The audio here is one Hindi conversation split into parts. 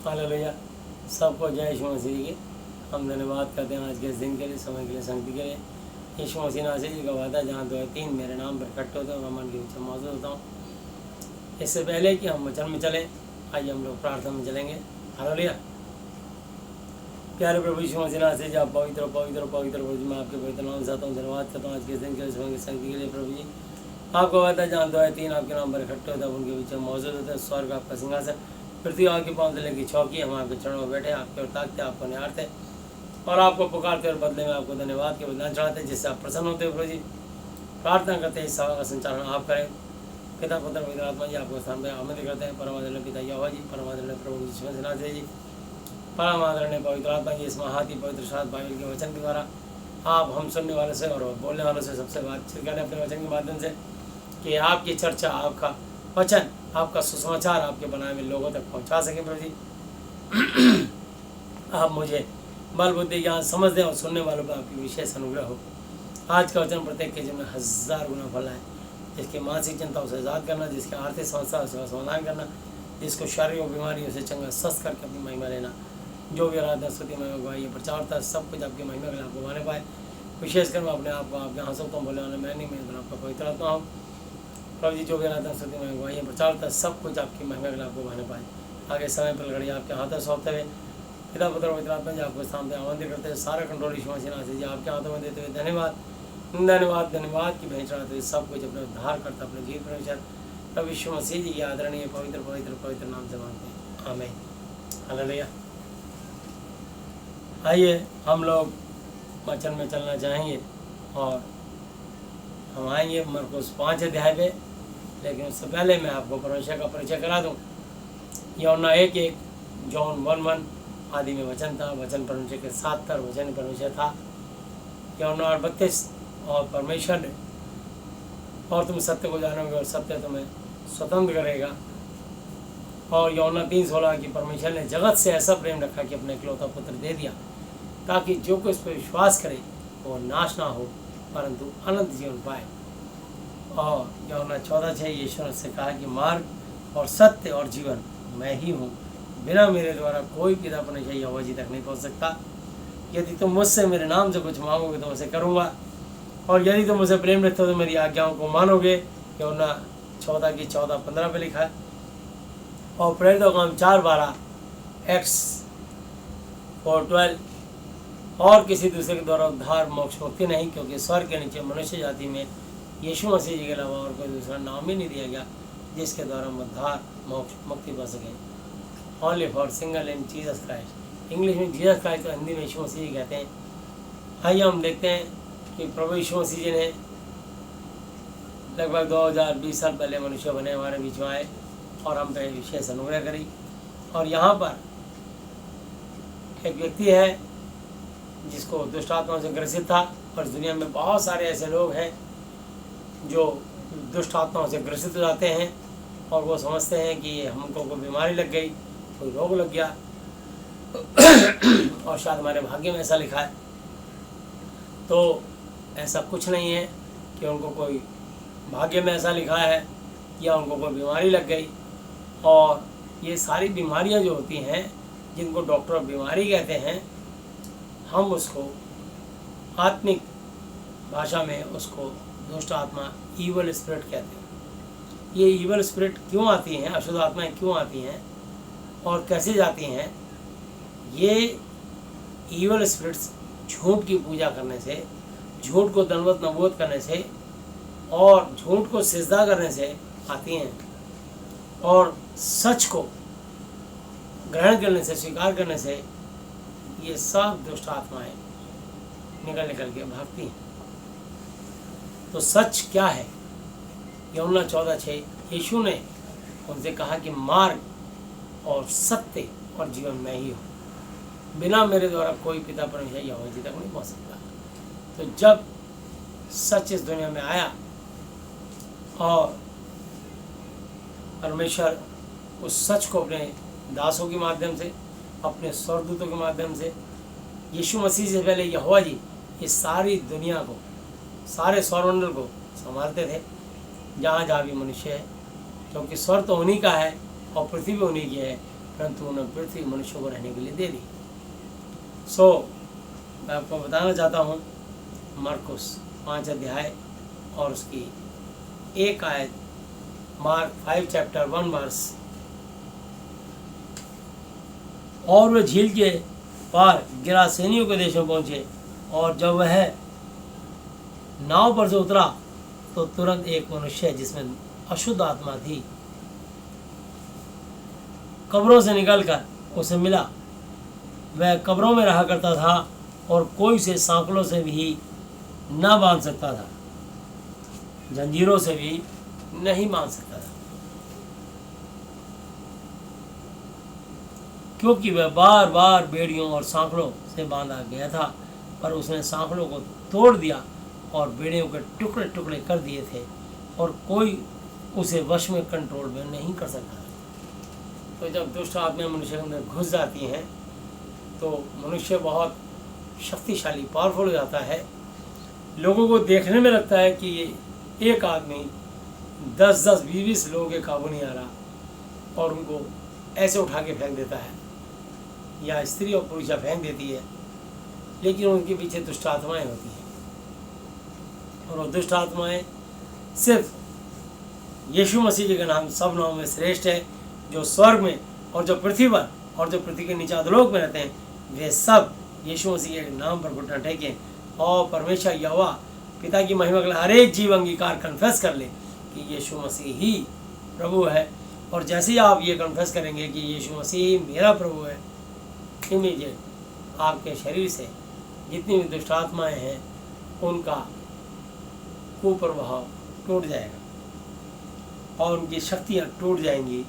हालेलुया। सबको जय यीशु मसीह की। हम धन्यवाद करते हैं आज के इस दिन के लिए, समय के लिए, संगति के लिए। यीशु मसीह नासरी जी का वादा, जहाँ 2 या 3 मेरे नाम पर इकट्ठे होते हैं मैं मन के बीच में मौजूद होता हूँ। इससे पहले कि हम वचन में चलें, आइए हम लोग प्रार्थना में चलेंगे। हालेलुया। प्यारे प्रभु यीशु मसीह नासरी जी, आप पवित्र पवित्र पवित्र प्रभु जी, मैं आपके पवित्र नाम से आता हूँ, धन्यवाद करता हूँ आज के इस दिन के लिए, समय की संगति के लिए। प्रभु जी, आपको वादा है जहाँ 2 या 3 आपके नाम पर इकट्ठे होते हैं उनके बीच में मौजूद होते हैं। स्वर्ग आपका सिंहासन, पृथ्वी आपके पाँव तले की चौकी, हम आपके चरणों में बैठे, आपके ओर ताकते, आपको निहारते और आपको पुकारते और बदले में आपको धन्यवाद के बदला चढ़ाते, जिससे आप प्रसन्न होते हो। प्रभु जी, प्रार्थना करते हैं इस सभा का संचालन आप करें। पिता पुत्र पवित्र आत्मा जी आपको स्थान पर आमंत्रित करते हैं। परमादरणीय पिता यहोवा जी, परमादरणीय प्रभु यीशु मसीह नासरी जी, परमादरणीय पवित्र आत्मा जी, इस महाती पवित्र शास्त्र बाइबल के वचन के द्वारा आप हम सुनने वालों से और बोलने वालों से सबसे बातचीत करें अपने वचन के माध्यम से, कि आपकी चर्चा, आपका वचन, आपका सुसमाचार आपके बनाए हुए लोगों तक पहुंचा सकें। प्रभु जी, आप मुझे बल बुद्धि ज्ञान समझ दें और सुनने वालों पर आपकी विशेष अनुग्रह हो। आज का वचन प्रत्येक के जीवन में 1000 गुना फल है। जिसकी मानसिक चिंताओं से आजाद करना, जिसके आर्थिक समस्याओं से समाधान करना, जिसको शारीरिक बीमारियों से चंगा स्वस्थ करके अपनी महिमा लेना, जो भी आराधना स्तुति में गवाही प्रचारता सब कुछ आपकी महिमा के लिए आपको माने पाए। विशेषकर मैं अपने आप को आपके यहाँ सबको बोले वाले मैं नहीं, मैं आपका पवित्र आत्मा हूँ। प्रभु जी, जो भी आराधना स्तुति में गवाही प्रचारता सब कुछ आपकी महिमा के लिए आपको माने पाए। आगे समय पर घड़ी आपके हाथों सौंपते हुए पिता पुत्र पवित्र आत्मा जी आपको सामने आमंत्रित करते हैं। सारा कंट्रोल यीशु मसीह नासरी जी आपके हाथों में देते हुए धन्यवाद धन्यवाद धन्यवाद की भेंट चढ़ाते हुए सब कुछ अपने उद्धार करता अपने जीवन परमेश्वर प्रभु यीशु मसीह जी की आदरणीय पवित्र पवित्र पवित्र नाम से मांगते हैं, आमीन। हालेलुया। आइए हम लोग वचन में चलना चाहेंगे और हम आएंगे मरकुस 5 अध्याय पे, लेकिन उससे पहले मैं आपको परमेश्वर का परिचय करा दूँ। यूहन्ना 1:1, जॉन 1:1, आदि में वचन था, वचन परमेश्वर के साथ था, वचन परमेश्वर था। यूहन्ना 8:32, और परमेश्वर ने और तुम सत्य को जानोगे और सत्य तुम्हें स्वतंत्र करेगा। और यूहन्ना 3:16 की परमेश्वर ने जगत से ऐसा प्रेम रखा कि अपने इकलौता पुत्र दे दिया, ताकि जो कोई इस पर विश्वास करे वो नाश ना हो परंतु अनंत जीवन पाए। और यूहन्ना 14:6, यीशु ने से कहा कि मार्ग और सत्य और जीवन मैं ही हूँ, बिना मेरे द्वारा कोई पिता परमेश्वर यहोवा जी तक नहीं पहुँच सकता। यदि तुम मुझसे मेरे नाम से कुछ मांगोगे तो उसे करूँगा, और यदि तुम मुझसे प्रेम रखते हो तो मेरी आज्ञाओं को मानोगे। यूहन्ना 14:14-15 पे लिखा है। और प्रेरितों का काम 4:12, Acts 4:12, और किसी दूसरे के द्वारा उद्धार मोक्ष मुक्ति नहीं, क्योंकि स्वर्ग के नीचे मनुष्य जाति में यीशु मसीह जी के अलावा और कोई दूसरा नाम ही नहीं दिया गया जिसके द्वारा हम उद्धार मोक्ष मुक्ति पा सकें। Only for single in Jesus Christ. English में जीसस क्राइस्ट, तो हिंदी में यीशु मसीह जी कहते हैं। आइए हम देखते हैं कि प्रभु यीशु मसीह जी ने लगभग 2020 साल पहले मनुष्य बने हमारे बीच में आए और हम पे विशेष अनुग्रह करी। और यहाँ पर एक व्यक्ति है जिसको दुष्ट आत्माओं से ग्रसित था, और इस दुनिया में बहुत सारे ऐसे लोग हैं जो दुष्ट आत्माओं से ग्रसित हो जाते हैं और वो समझते हैं कि हमको कोई बीमारी लग गई, कोई रोग लग गया और शायद हमारे भाग्य में ऐसा लिखा है। तो ऐसा कुछ नहीं है कि उनको कोई भाग्य में ऐसा लिखा है या उनको कोई बीमारी लग गई। और ये सारी बीमारियां जो होती हैं, जिनको डॉक्टर बीमारी कहते हैं, हम उसको आत्मिक भाषा में उसको दुष्ट आत्मा, ईवल स्पिरिट कहते हैं। ये ईवल स्पिरिट क्यों आती हैं, अशुद्ध आत्माएं क्यों आती हैं और कैसे जाती हैं? ये ईवल स्पिरिट्स झूठ की पूजा करने से, झूठ को दंडवत नबूवत करने से और झूठ को सिजदा करने से आती हैं, और सच को ग्रहण करने से, स्वीकार करने से ये सब दुष्ट आत्माएं निकल के भागती हैं। तो सच क्या है? यूहन्ना 14:6, यीशु ने उनसे कहा कि मार्ग और सत्य और जीवन मैं ही हूँ, बिना मेरे द्वारा कोई पिता परमेश्वर यहोवा जी तक नहीं पहुँच सकता। तो जब सच इस दुनिया में आया और परमेश्वर उस सच को अपने दासों के माध्यम से, अपने स्वर्गदूतों के माध्यम से, यीशु मसीह से पहले यहोवा जी इस सारी दुनिया को, सारे सौरमंडल को संभालते थे, जहाँ जहाँ भी मनुष्य है, क्योंकि स्वर्ग तो उन्हीं का है और पृथ्वी भी उन्हीं की है, परंतु उन्होंने पृथ्वी मनुष्यों को रहने के लिए दे दी। सो मैं आपको बताना चाहता हूँ मरकुस 5 अध्याय और उसकी 1 आयत, मार्क 5 चैप्टर 1 वर्स। और वह झील के पार गिरासेनियों के देश में पहुंचे, और जब वह नाव पर से उतरा तो तुरंत एक मनुष्य जिसमें अशुद्ध आत्मा थी कब्रों से निकलकर उसे मिला। वह कब्रों में रहा करता था और कोई उसे सांकलों से भी न बांध सकता था, जंजीरों से भी नहीं बांध सकता था, क्योंकि वह बार बार बेड़ियों और सांकलों से बांधा गया था। पर उसने सांकलों को तोड़ दिया और बेड़ियों के टुकड़े टुकड़े कर दिए थे, और कोई उसे वश में कंट्रोल में नहीं कर सकता। तो जब दुष्ट आत्माएं मनुष्य के अंदर घुस जाती हैं तो मनुष्य बहुत शक्तिशाली, पावरफुल हो जाता है। लोगों को देखने में लगता है कि ये एक आदमी 10-10, 20-20 लोगों के काबू नहीं आ रहा, और उनको ऐसे उठा के फेंक देता है, या स्त्री और पुरुष फेंक देती है, लेकिन उनके पीछे दुष्ट आत्माएं होती हैं। और वो दुष्ट आत्माएं सिर्फ यीशु मसीह जी का नाम सब नामों में श्रेष्ठ है, जो स्वर्ग में और जो पृथ्वी पर और जो पृथ्वी के नीचे अधोलोक में रहते हैं, वे सब यीशु मसीह के नाम पर घुटना टेकें और परमेश्वर यहोवा पिता की महिमा के लिए हर एक जीव अंगीकार कन्फेस कर ले कि यीशु मसीह ही प्रभु है। और जैसे ही आप ये कन्फेस करेंगे कि यीशु मसीह मेरा प्रभु है, इमीडिएट आपके शरीर से जितनी भी दुष्ट आत्माएं हैं उनका कुप्रभाव टूट जाएगा, और उनकी शक्तियाँ टूट जाएंगी,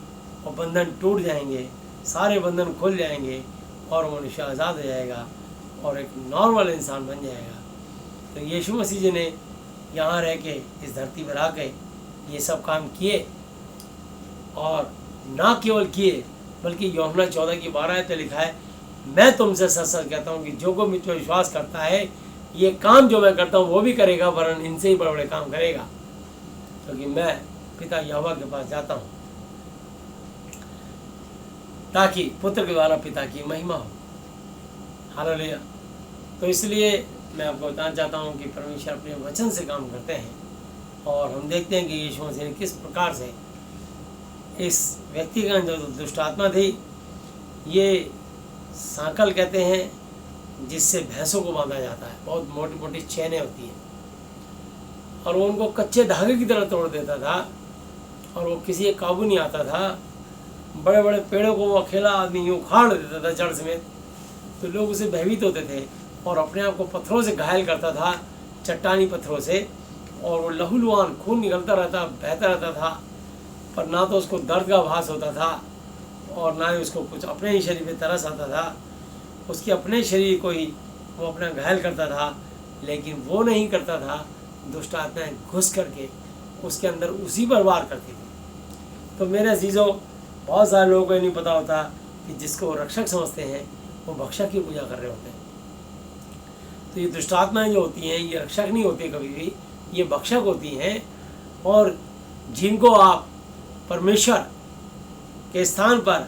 और बंधन टूट जाएंगे, सारे बंधन खुल जाएंगे, और मनुष्य आज़ाद हो जाएगा और एक नॉर्मल इंसान बन जाएगा। तो यीशु मसीह जी ने यहाँ रह के इस धरती पर आके ये सब काम किए, और ना केवल किए बल्कि यूहन्ना 14:12 पे लिखा है, मैं तुमसे सच सच कहता हूँ कि जो कोई मुझ पर विश्वास करता है, ये काम जो मैं करता हूँ वो भी करेगा, वरन इनसे ही बड़े बड़े काम करेगा, क्योंकि मैं पिता यहोवा के पास जाता हूँ ताकि पुत्र के द्वारा पिता की महिमा हो। हालेलुया। तो इसलिए मैं आपको बताना चाहता हूँ कि परमेश्वर अपने वचन से काम करते हैं, और हम देखते हैं कि यीशु मसीह ने किस प्रकार से इस व्यक्ति का जो दुष्ट आत्मा थी, ये सांकल कहते हैं जिससे भैंसों को बांधा जाता है, बहुत मोटी मोटी चैनें होती हैं, और वो उनको कच्चे धागे की तरह तोड़ देता था, और वो किसी का काबू नहीं आता था। बड़े बड़े पेड़ों को वो अकेला आदमी यूँ उखाड़ देता था जड़ समेत, तो लोग उसे भयभीत होते थे और अपने आप को पत्थरों से घायल करता था, चट्टानी पत्थरों से, और वो लहूलुहान खून निकलता रहता, बहता रहता था, पर ना तो उसको दर्द का आभास होता था और ना ही उसको कुछ अपने ही शरीर पे तरस आता था। उसके अपने शरीर को ही वो अपना घायल करता था, लेकिन वो नहीं करता था, दुष्ट आत्माएं घुस करके उसके अंदर उसी पर वार करती थी। तो मेरे अजीज़ों, बहुत सारे लोगों को ये नहीं पता होता कि जिसको रक्षक समझते हैं वो भक्षक की पूजा कर रहे होते हैं। तो ये दुष्ट आत्माएं जो होती हैं ये रक्षक नहीं होती कभी भी, ये भक्षक होती हैं, और जिनको आप परमेश्वर के स्थान पर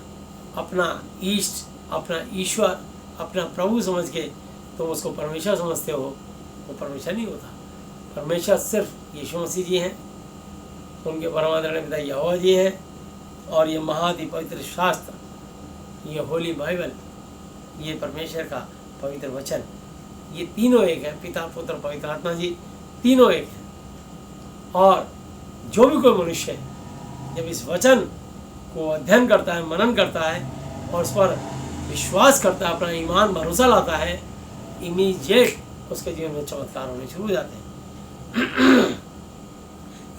अपना इष्ट, अपना ईश्वर, अपना प्रभु समझ के तुम उसको परमेश्वर समझते हो, वो परमेश्वर नहीं होता। परमेश्वर सिर्फ यीशु मसीह जी हैं, उनके परमात्मा पिता यहोवा जी हैं, और ये महादि पवित्र शास्त्र, ये होली बाइबल, ये परमेश्वर का पवित्र वचन, ये तीनों एक है। पिता, पुत्र, पवित्र आत्मा जी तीनों एक है। और जो भी कोई मनुष्य जब इस वचन को अध्ययन करता है, मनन करता है और उस पर विश्वास करता है, अपना ईमान भरोसा लाता है, इमीडिएट उसके जीवन में चमत्कार होने शुरू हो जाते हैं।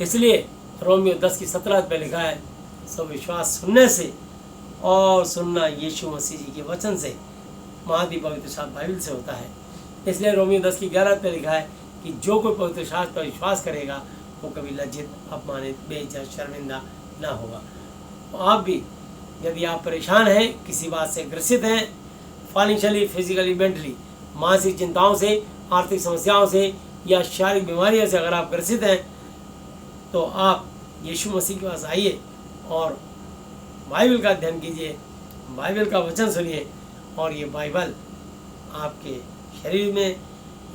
इसलिए रोमियो 10:17 पे लिखा है, सब विश्वास सुनने से और सुनना यीशु मसीह जी के वचन से, महादि पवित्र शास्त्र बाइबल से होता है। इसलिए रोमियो 10:11 पे लिखा है कि जो कोई पवित्र शास्त्र पर विश्वास करेगा वो कभी लज्जित, अपमानित, बेइज्जत, शर्मिंदा ना होगा। तो आप भी यदि आप परेशान हैं, किसी बात से ग्रसित हैं, फाइनेंशियली, फिजिकली, मेंटली, मानसिक चिंताओं से, आर्थिक समस्याओं से या शारीरिक बीमारियों से अगर आप ग्रसित हैं, तो आप यीशु मसीह के पास आइए और बाइबल का अध्ययन कीजिए बाइबल का वचन सुनिए और ये बाइबल आपके शरीर में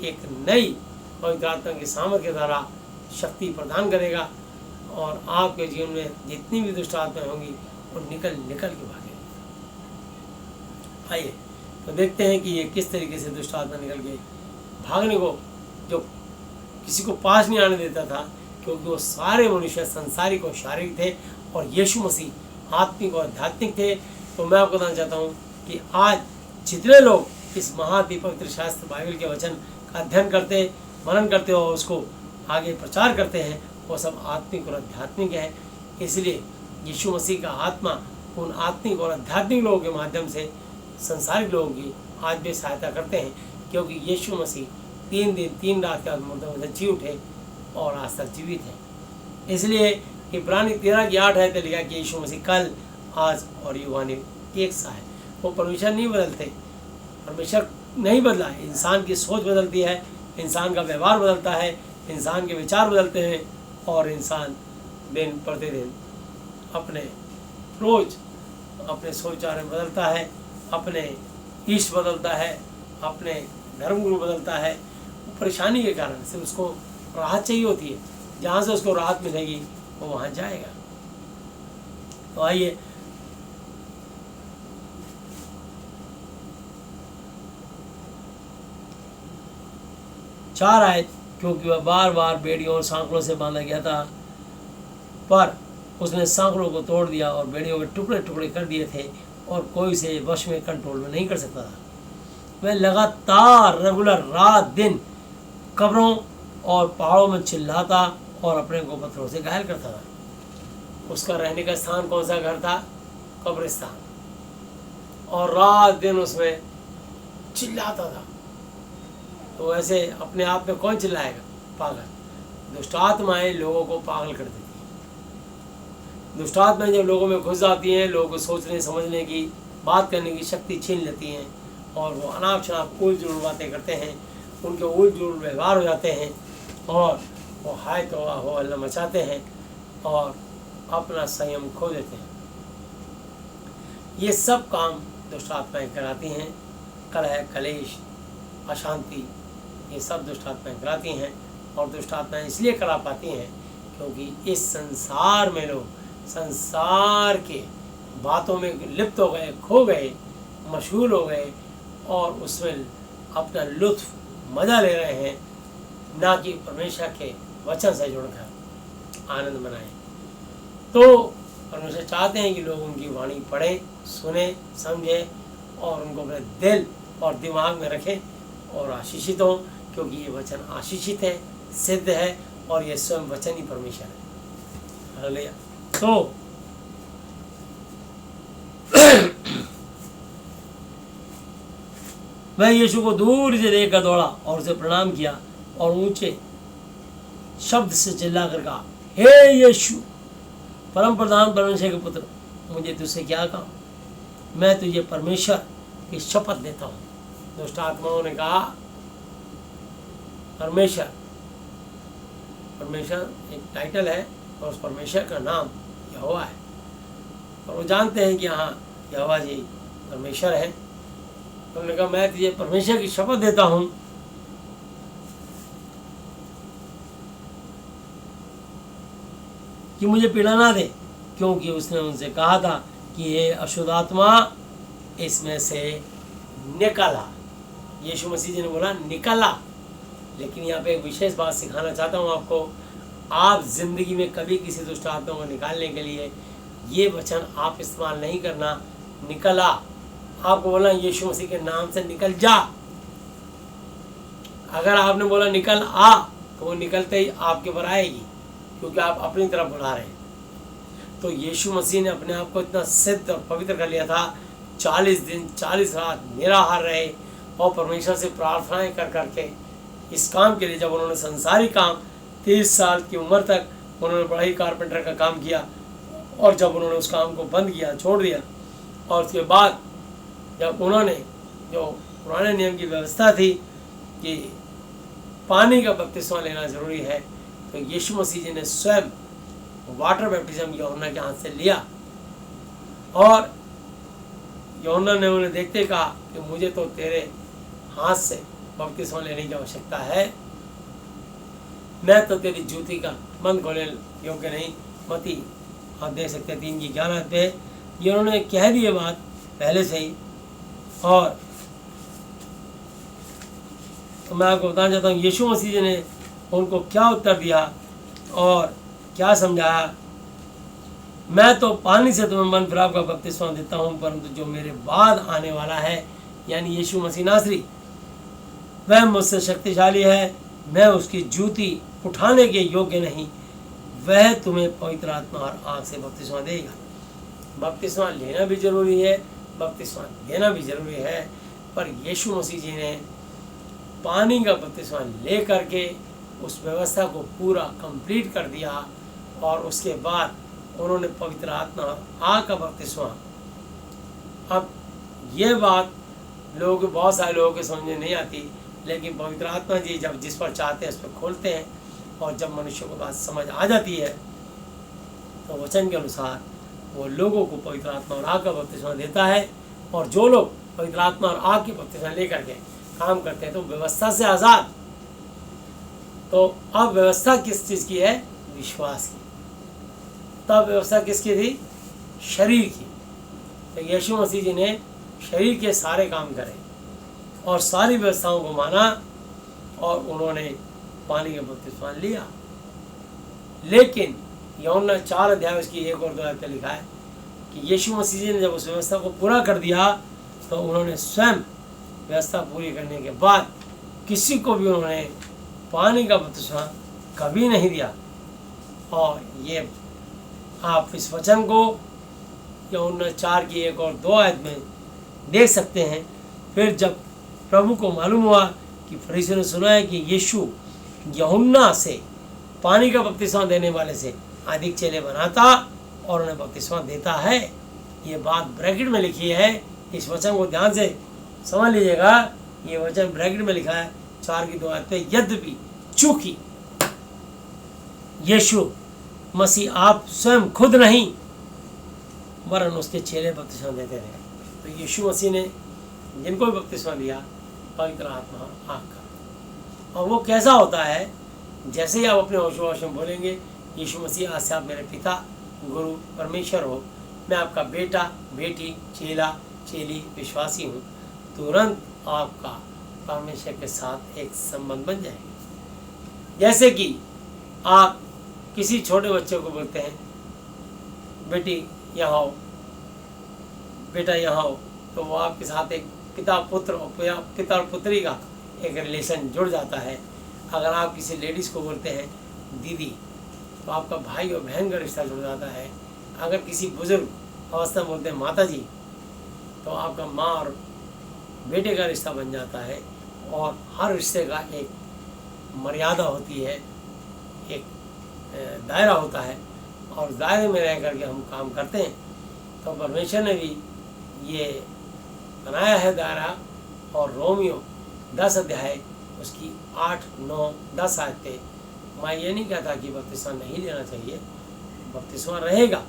एक नई पवित्र आत्मा की सामर्थ्य के द्वारा शक्ति प्रदान करेगा और आपके जीवन में जितनी भी दुष्ट आत्माएं होंगी वो निकल के भागेंगी। आइए तो देखते हैं कि ये किस तरीके से दुष्ट आत्मा निकल के भागने को, जो किसी को पास नहीं आने देता था, क्योंकि वो सारे मनुष्य संसारिक और शारीरिक थे और यीशु मसीह आत्मिक और आध्यात्मिक थे। तो मैं आपको बताना चाहता हूँ कि आज जितने लोग इस महादीप पवित्र शास्त्र बाइबल के वचन का अध्ययन करते, मनन करते और उसको आगे प्रचार करते हैं, वो सब आत्मिक और आध्यात्मिक है। इसलिए यीशु मसीह का आत्मा उन आत्मिक और आध्यात्मिक लोगों के माध्यम से संसारिक लोगों की आज भी सहायता करते हैं, क्योंकि यीशु मसीह 3 दिन 3 रात के बाद मुर्दों में से जी उठे और आज तक जीवित है। इसलिए इब्रानी 13:8 है तो लिखा कि यीशु मसीह कल, आज और युगानी एक सा है। वो परमेश्वर नहीं बदलते, परमेश्वर नहीं बदला, इंसान की सोच बदलती है, इंसान का व्यवहार बदलता है, इंसान के विचार बदलते हैं और इंसान दिन प्रतिदिन अपने रोज अपने सोच विचार में बदलता है, अपने इष्ट बदलता है, अपने धर्मगुरु बदलता है। परेशानी के कारण से उसको राहत चाहिए होती है, जहाँ से उसको राहत मिलेगी वो वहाँ जाएगा। तो आइए चार आयत, क्योंकि वह बार बार बेड़ियों और सांकड़ों से बांधा गया था, पर उसने सांकड़ों को तोड़ दिया और बेड़ियों के टुकड़े टुकड़े कर दिए थे और कोई उसे वश में कंट्रोल में नहीं कर सकता था। वह लगातार रेगुलर रात दिन कब्रों और पहाड़ों में चिल्लाता और अपने को पत्थरों से घायल करता था। उसका रहने का स्थान कौन सा घर था? कब्रिस्तान। और रात दिन उसमें चिल्लाता था। तो ऐसे अपने आप में कौन चिल्लाएगा? पागल। दुष्ट आत्माएं लोगों को पागल कर देती हैं। दुष्ट आत्माएं जब लोगों में घुस जाती हैं, लोगों को सोचने समझने की, बात करने की शक्ति छीन लेती हैं और वो अनाप शनाप उल जुल बातें करते हैं, उनके उल जुल व्यवहार हो जाते हैं और वो हाय तो हो अल्लाह मचाते हैं और अपना संयम खो देते हैं। ये सब काम दुष्ट आत्माएं कराती हैं। कलह, कलेश, अशांति, ये सब दुष्ट आत्माएं कराती हैं। और दुष्ट आत्माएं इसलिए करा पाती हैं क्योंकि इस संसार में लोग संसार के बातों में लिप्त हो गए, खो गए, मशगूल हो गए और उसमें अपना लुत्फ मजा ले रहे हैं, ना कि परमेश्वर के वचन से जुड़कर आनंद मनाएं। तो परमेश्वर चाहते हैं कि लोग उनकी वाणी पढ़ें, सुने, समझें और उनको अपने दिल और दिमाग में रखें और आशीषित हों, क्योंकि ये वचन आशीषित है, सिद्ध है और ये स्वयं वचन ही परमेश्वर है। हालेलुया। तो वह यीशु को दूर से देखकर दौड़ा और उसे प्रणाम किया और ऊंचे शब्द से चिल्लाकर कहा, हे यीशु, परम प्रधान परमेश्वर के पुत्र, मुझे तुझसे क्या कहा? मैं तुझे परमेश्वर की शपथ देता हूँ। दुष्ट आत्माओं ने कहा परमेश्वर, परमेश्वर एक टाइटल है और उस परमेश्वर का नाम यहोवा है और वो जानते हैं कि हाँ यहोवा जी परमेश्वर है। तो उन्होंने कहा मैं तुझे परमेश्वर की शपथ देता हूँ कि मुझे पीड़ा ना दे, क्योंकि उसने उनसे कहा था कि ये अशुद्ध आत्मा इसमें से निकला। यीशु मसीह जी ने बोला निकला। लेकिन यहाँ पे एक विशेष बात सिखाना चाहता हूँ आपको। आप जिंदगी में कभी किसी दुष्ट आत्मा को निकालने के लिए ये वचन आप इस्तेमाल नहीं करना, निकला। आपको बोला यीशु मसीह के नाम से निकल जा। अगर आपने बोला निकल आ, तो वो निकलते ही आपके ऊपर आएगी, क्योंकि आप अपनी तरफ बढ़ा रहे हैं। तो यीशु मसीह ने अपने आप को इतना सिद्ध और पवित्र कर लिया था। 40 दिन 40 रात निराहार रहे और परमेश्वर से प्रार्थनाएं कर करके इस काम के लिए, जब उन्होंने संसारी काम 30 साल की उम्र तक उन्होंने बड़ा ही कारपेंटर का काम किया और जब उन्होंने उस काम को बंद किया, छोड़ दिया, और उसके बाद जब उन्होंने जो पुराने नियम की व्यवस्था थी कि पानी का बपतिस्मा लेना जरूरी है, तो यीशु मसीह जी ने स्वयं वाटर बैप्टिज्म यूहन्ना के हाथ से लिया और यूहन्ना ने उन्हें देखते कहा कि मुझे तो तेरे हाथ से बपतिस्मा लेने की आवश्यकता है, मैं तो तेरी जूती का बंद खोलने योग्य नहीं। मती आप देख सकते हैं 3 की 11 पे ये उन्होंने कह दी बात पहले से ही। और तो मैं आपको बताना चाहता हूँ यीशु मसीह जी ने उनको क्या उत्तर दिया और क्या समझाया। मैं तो पानी से तुम्हें मन फिराव का बपतिस्मा देता हूँ, परंतु जो मेरे बाद आने वाला है यानी यीशु मसीह नासरी, वह मुझसे शक्तिशाली है, मैं उसकी जूती उठाने के योग्य नहीं। वह तुम्हें पवित्र आत्मा और आग से बपतिस्मा देगा। बपतिस्मा लेना भी जरूरी है, बपतिस्मा देना भी जरूरी है, पर यीशु मसीह जी ने पानी का बपतिस्मा ले करके उस व्यवस्था को पूरा कंप्लीट कर दिया और उसके बाद उन्होंने पवित्र आत्मा और आग का बपतिस्मा। अब ये बात बहुत सारे लोगों के समझ में नहीं आती, लेकिन पवित्र आत्मा जी जब जिस पर चाहते हैं उस पर खोलते हैं, और जब मनुष्य को बात समझ आ जाती है तो वचन के अनुसार वो लोगों को पवित्र आत्मा और आग का बपतिस्मा देता है। और जो लोग पवित्र आत्मा और आग के बपतिस्मा लेकर के काम करते हैं तो व्यवस्था से आज़ाद। तो अब व्यवस्था किस चीज़ की है? विश्वास की। तब व्यवस्था किसकी थी? शरीर की। तो यीशु मसीह जी ने शरीर के सारे काम करे और सारी व्यवस्थाओं को माना और उन्होंने पानी का बपतिस्मा लिया। लेकिन यूहन्ना 4 अध्याय उसकी 1 और 2 आयत लिखा है कि यीशु मसीह जी ने जब उस व्यवस्था को पूरा कर दिया तो उन्होंने स्वयं व्यवस्था पूरी करने के बाद किसी को भी उन्होंने पानी का बपतिस्मा कभी नहीं दिया। और ये आप इस वचन को यूहन्ना 4 की 1 और 2 आयत में देख सकते हैं। फिर जब प्रभु को मालूम हुआ कि फरीसियों ने सुना है कि यीशु यूहन्ना से पानी का बपतिस्मा देने वाले से अधिक चेले बनाता और उन्हें बपतिस्मा देता है, ये बात ब्रैकेट में लिखी है। इस वचन को ध्यान से समझ लीजिएगा। ये वचन ब्रैकेट में लिखा है 4 की 2 आयत पे, यद्यपि चूंकि यीशु मसीह आप स्वयं खुद नहीं वरन उसके चेले बपतिस्मा देते रहे। तो यीशु मसीह ने जिनको भी बपतिस्मा दिया पवित्र आत्मा और आग का। और वो कैसा होता है? जैसे ही आप अपने होशो-हवास में बोलेंगे यीशु मसीह आज से आप मेरे पिता, गुरु, परमेश्वर हो, मैं आपका बेटा, बेटी, चेला, चेली, विश्वासी हूँ, तुरंत आपका परमेश्वर के साथ एक संबंध बन जाएगा। जैसे कि आप किसी छोटे बच्चे को बोलते हैं बेटी यहाँ आओ, बेटा यहाँ आओ, तो वो आपके साथ एक पिता पुत्र और पिता और पुत्री का एक रिलेशन जुड़ जाता है। अगर आप किसी लेडीज़ को बोलते हैं दीदी, तो आपका भाई और बहन का रिश्ता जुड़ जाता है। अगर किसी बुजुर्ग अवस्था में बोलते हैं माता जी, तो आपका माँ और बेटे का रिश्ता बन जाता है। और हर रिश्ते का एक मर्यादा होती है, एक दायरा होता है, और दायरे में रह करके हम काम करते हैं। तो परमेश्वर ने भी ये बनाया है दायरा। और रोमियो 10 अध्याय उसकी 8, 9, 10 आयत पे मैं ये नहीं कहता कि बपतिस्मा नहीं लेना चाहिए, बपतिस्मा रहेगा,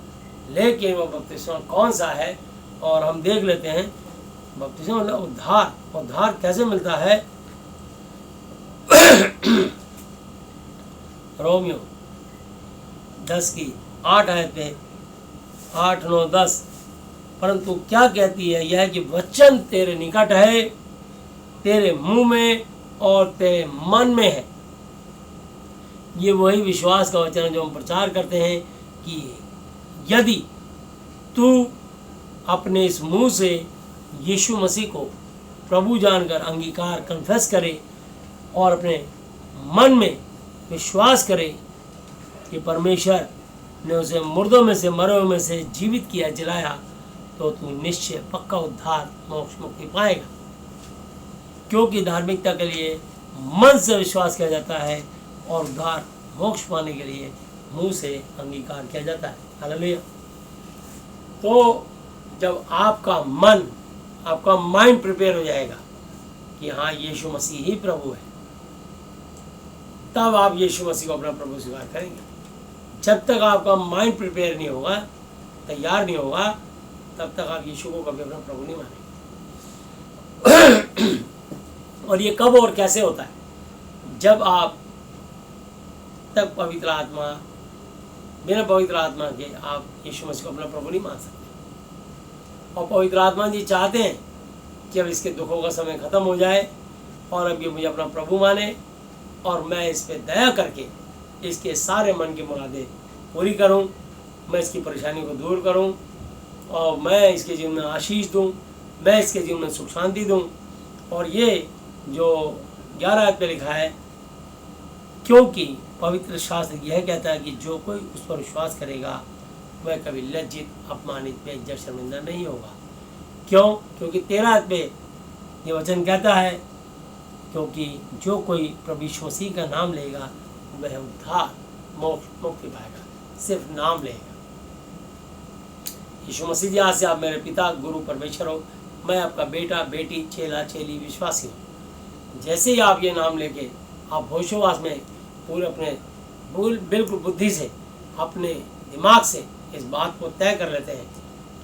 लेकिन वो बपतिस्मा कौन सा है और हम देख लेते हैं। बपतिस्मा मतलब उद्धार। उद्धार कैसे मिलता है? रोमियो 10 की 8 आयत पे 8, 9, 10 परंतु क्या कहती है? यह कि वचन तेरे निकट है, तेरे मुंह में और तेरे मन में है। ये वही विश्वास का वचन है जो हम प्रचार करते हैं कि यदि तू अपने इस मुंह से यीशु मसीह को प्रभु जानकर अंगीकार कन्फेस करे और अपने मन में विश्वास करे कि परमेश्वर ने उसे मुर्दों में से, मरे हुए में से जीवित किया, जलाया, तो तू निश्चय पक्का उद्धार, मोक्ष, मुक्ति पाएगा। क्योंकि धार्मिकता के लिए मन से विश्वास किया जाता है और उद्धार, मोक्ष पाने के लिए मुंह से अंगीकार किया जाता है। हालेलुया। तो जब आपका मन, आपका माइंड प्रिपेयर हो जाएगा कि हाँ यीशु मसीह ही प्रभु है, तब आप यीशु मसीह को अपना प्रभु स्वीकार करेंगे। जब तक आपका माइंड प्रिपेयर नहीं होगा, तैयार नहीं होगा, तब तक आप यीशु को कभी अपना प्रभु नहीं मानेंगे। और ये कब और कैसे होता है? जब आप तक पवित्र आत्मा, बिना पवित्र आत्मा के आप यीशु मसीह को अपना प्रभु नहीं मान सकते। और पवित्र आत्मा जी चाहते हैं कि अब इसके दुखों का समय खत्म हो जाए और अब ये मुझे अपना प्रभु माने और मैं इस पे दया करके इसके सारे मन की मुरादें पूरी करूं, मैं इसकी परेशानी को दूर करूं और मैं इसके जीवन में आशीष दूं, मैं इसके जीवन में सुख शांति दूं। और ये जो 11 आयत पे लिखा है, क्योंकि पवित्र शास्त्र यह कहता है कि जो कोई उस पर विश्वास करेगा वह कभी लज्जित, अपमानित, बेइज्जत, शर्मिंदा नहीं होगा। क्यों? क्योंकि 13 आयत पे ये वचन कहता है, क्योंकि जो कोई प्रभु यीशु मसीह का नाम लेगा वह उद्धार, मोक्ष, मुक्ति पाएगा। सिर्फ नाम लेगा। यीशु मसीह जी, आज से आप मेरे पिता, गुरु, परमेश्वर हो, मैं आपका बेटा, बेटी, चेला, चेली, विश्वासी हूँ। जैसे ही आप ये नाम लेके आप होशोवास में पूरे अपने बिल्कुल बुद्धि से, अपने दिमाग से इस बात को तय कर लेते हैं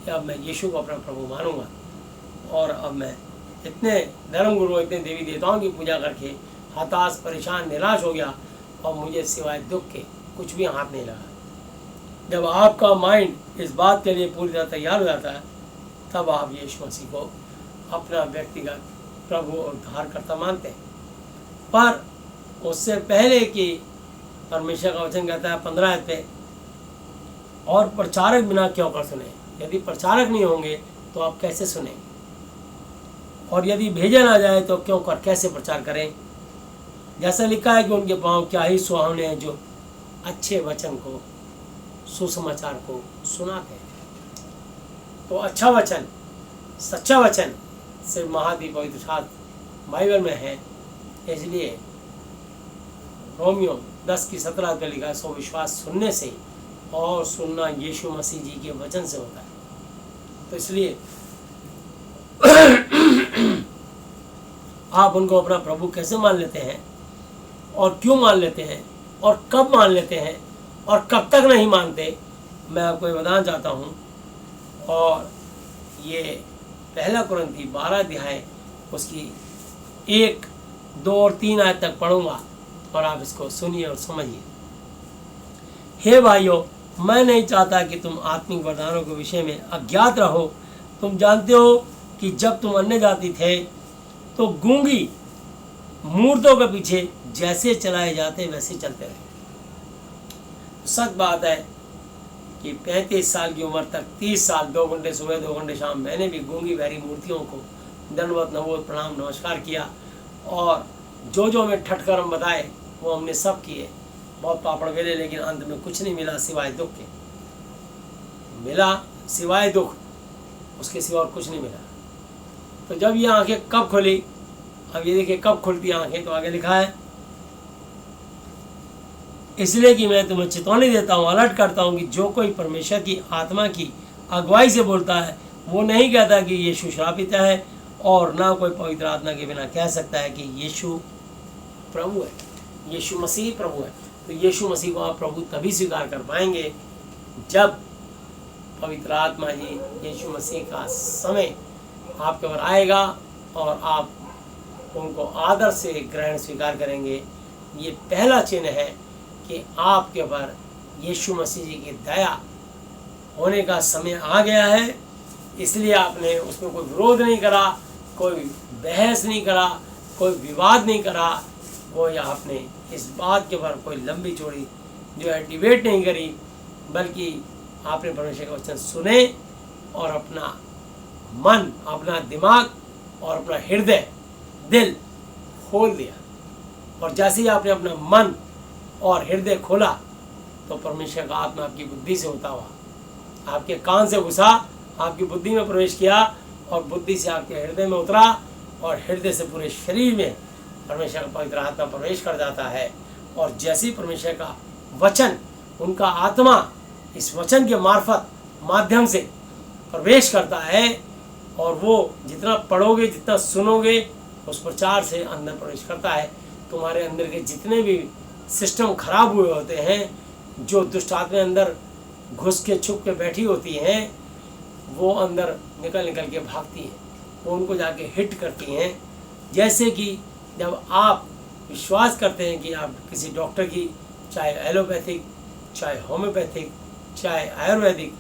कि अब मैं यीशु को अपना प्रभु मानूंगा और अब मैं इतने धर्म गुरु, इतने देवी देवताओं की पूजा करके हताश, परेशान, निराश हो गया और मुझे सिवाय दुख के कुछ भी हाथ नहीं लगा। जब आपका माइंड इस बात के लिए पूरी तरह तैयार हो जाता है, तब आप यीशु मसीह को अपना व्यक्तिगत प्रभु और उद्धारकर्ता मानते हैं। पर उससे पहले कि परमेश्वर का वचन कहता है 15 पे, और प्रचारक बिना क्यों कर सुने? यदि प्रचारक नहीं होंगे तो आप कैसे सुने? और यदि भेजा ना जाए तो क्यों कर कैसे प्रचार करें? जैसा लिखा है कि उनके पांव क्या ही सुहावने हैं जो अच्छे वचन को, सुसमाचार को सुनाते हैं। तो अच्छा वचन, सच्चा वचन सिर्फ महादीप पवित्र शास्त्र बाइबल में है। इसलिए रोमियो 10:17 पे लिखा है, सो विश्वास सुनने से और सुनना यीशु मसीह जी के वचन से होता है। तो इसलिए आप उनको अपना प्रभु कैसे मान लेते हैं और क्यों मान लेते हैं और कब मान लेते हैं और कब तक नहीं मानते, मैं आपको ये बताना चाहता हूँ। और ये 1 कुरिन्थी 12 अध्याय उसकी 1, 2 और 3 आयत तक पढ़ूंगा और आप इसको सुनिए और समझिए। हे भाइयों, मैं नहीं चाहता कि तुम आत्मिक वरदानों के विषय में अज्ञात रहो। तुम जानते हो कि जब तुम अन्य जाति थे तो गूंगी मूर्तों के पीछे जैसे चलाए जाते वैसे चलते रहे। सच बात है कि 35 साल की उम्र तक 30 साल 2 घंटे सुबह 2 घंटे शाम मैंने भी गूंगी बहरी मूर्तियों को दंडवत, नमोद, प्रणाम, नमस्कार किया और जो हमें ठटकर्म बताए वो हमने सब किए। बहुत पापड़ बेले, लेकिन अंत में कुछ नहीं मिला सिवाय दुख के। मिला सिवाय दुख, उसके सिवा और कुछ नहीं मिला। तो जब ये आंखें कब खुली, अब ये देखिए कब खुलती आंखें, तो आगे लिखा है, इसलिए कि मैं तुम्हें चेतावनी देता हूँ, अलर्ट करता हूँ कि जो कोई परमेश्वर की आत्मा की अगुवाई से बोलता है वो नहीं कहता कि यीशु श्रापित है, और ना कोई पवित्र आत्मा के बिना कह सकता है कि यीशु प्रभु है, यीशु मसीह प्रभु है। तो यीशु मसीह को आप प्रभु तभी स्वीकार कर पाएंगे जब पवित्र आत्मा जी, यीशु मसीह का समय आपके ऊपर आएगा और आप उनको आदर से ग्रहण स्वीकार करेंगे। ये पहला चिन्ह है कि आपके ऊपर यीशु मसीह जी की दया होने का समय आ गया है। इसलिए आपने उसमें कोई विरोध नहीं करा, कोई बहस नहीं करा, कोई विवाद नहीं करा, कोई आपने इस बात के ऊपर कोई लंबी चौड़ी जो है डिबेट नहीं करी, बल्कि आपने परमेश्वर का वचन सुने और अपना मन, अपना दिमाग और अपना हृदय, दिल खोल दिया। और जैसे ही आपने अपना मन और हृदय खोला तो परमेश्वर का आत्मा आपकी बुद्धि से होता हुआ आपके कान से घुसा, आपकी बुद्धि में प्रवेश किया और बुद्धि से आपके हृदय में उतरा और हृदय से पूरे शरीर में परमेश्वर का पवित्र आत्मा प्रवेश कर जाता है। और जैसे ही परमेश्वर का वचन, उनका आत्मा इस वचन के माध्यम से प्रवेश करता है और वो जितना पढ़ोगे, जितना सुनोगे, उस प्रचार से अंदर प्रवेश करता है। तुम्हारे अंदर के जितने भी सिस्टम खराब हुए होते हैं, जो दुष्ट आत्मा अंदर घुस के छुप के बैठी होती हैं, वो अंदर निकल निकल के भागती हैं, वो उनको जाके हिट करती हैं। जैसे कि जब आप विश्वास करते हैं कि आप किसी डॉक्टर की, चाहे एलोपैथिक, चाहे होम्योपैथिक, चाहे आयुर्वेदिक,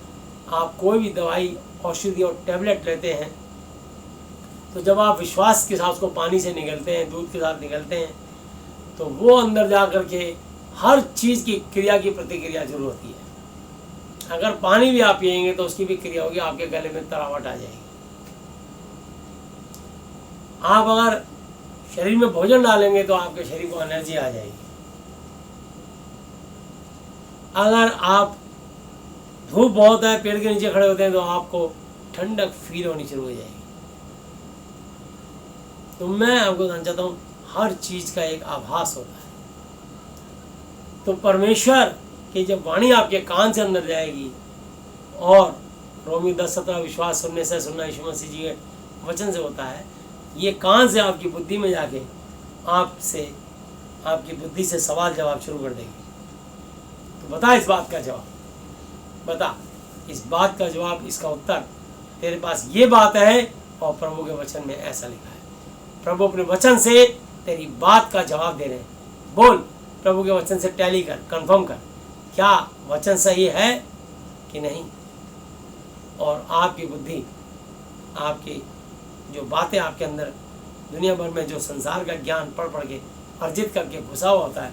आप कोई भी दवाई, औषधि और टैबलेट लेते हैं, तो जब आप विश्वास के साथ उसको पानी से निगलते हैं, दूध के साथ निगलते हैं, तो वो अंदर जा कर के हर चीज़ की क्रिया की प्रतिक्रिया जरूर होती है। अगर पानी भी आप पिएंगे तो उसकी भी क्रिया होगी, आपके गले में तरावट आ जाएगी। आप अगर शरीर में भोजन डालेंगे तो आपके शरीर को एनर्जी आ जाएगी। अगर आप धूप बहुत है, पेड़ के नीचे खड़े होते हैं, तो आपको ठंडक फील होनी शुरू हो जाएगी। तो मैं आपको बताना चाहता हूँ, हर चीज़ का एक आभास होता है। तो परमेश्वर की जब वाणी आपके कान से अंदर जाएगी, और रोमी 10:17 विश्वास सुनने से सुनना यीशु मसीह जी के वचन से होता है, ये कान से आपकी बुद्धि में जाके आपकी बुद्धि से सवाल जवाब शुरू कर देगी। तो बता इस बात का जवाब, बता इस बात का जवाब, इसका उत्तर तेरे पास ये बात है, और प्रभु के वचन में ऐसा लिखा है। प्रभु अपने वचन से तेरी बात का जवाब दे रहे हैं। बोल, प्रभु के वचन से टैली कर, कंफर्म कर, क्या वचन सही है कि नहीं। और आपकी बुद्धि, आपकी जो बातें आपके अंदर दुनिया भर में जो संसार का ज्ञान पढ़ पढ़ के अर्जित करके घुसा हुआ होता है,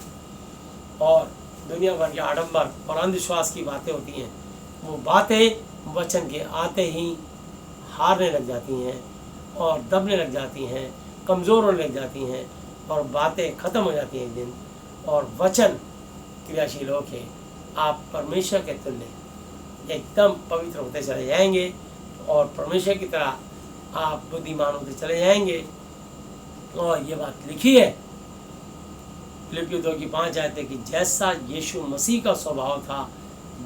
और दुनिया भर के आडंबर और अंधविश्वास की बातें होती हैं, वो बातें वचन के आते ही हारने लग जाती हैं और दबने लग जाती हैं, कमज़ोर होने लग जाती हैं, और बातें ख़त्म हो जाती हैं एक दिन, और वचन क्रियाशील होके आप परमेश्वर के तुल्य एकदम पवित्र होते चले जाएंगे, और परमेश्वर की तरह आप बुद्धिमान होते चले जाएंगे। और ये बात लिखी है फिलिप्पियों 2:5 आयत है कि जैसा यीशु मसीह का स्वभाव था,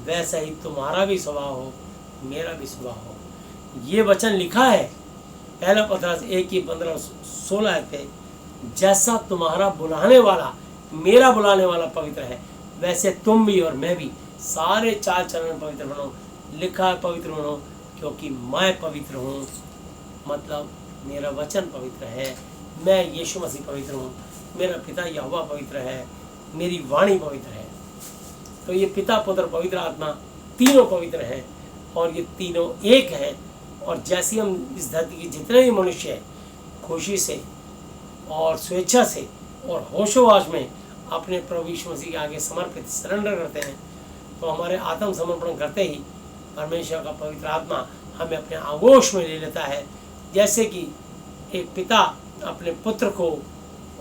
वैसा ही तुम्हारा भी स्वभाव हो, मेरा भी स्वभाव हो। ये वचन लिखा है पहला पत्रस 1:15-16 आयत है, जैसा तुम्हारा बुलाने वाला, मेरा बुलाने वाला पवित्र है, वैसे तुम भी और मैं भी सारे चाल चलन पवित्र बनो। लिखा है पवित्र बनो, क्योंकि मैं पवित्र हूँ। मतलब मेरा वचन पवित्र है, मैं यीशु मसीह पवित्र हूँ, मेरा पिता यहोवा पवित्र है, मेरी वाणी पवित्र है। तो ये पिता, पुत्र, पवित्र आत्मा तीनों पवित्र हैं, और ये तीनों एक हैं। और जैसे हम इस धरती के जितने भी मनुष्य हैं खुशी से और स्वेच्छा से और होशोवास में अपने प्रभु यीशु मसीह के आगे समर्पित सरेंडर करते हैं, तो हमारे आत्म समर्पण करते ही परमेश्वर का पवित्र आत्मा हमें अपने आगोश में ले लेता है। जैसे कि एक पिता अपने पुत्र को,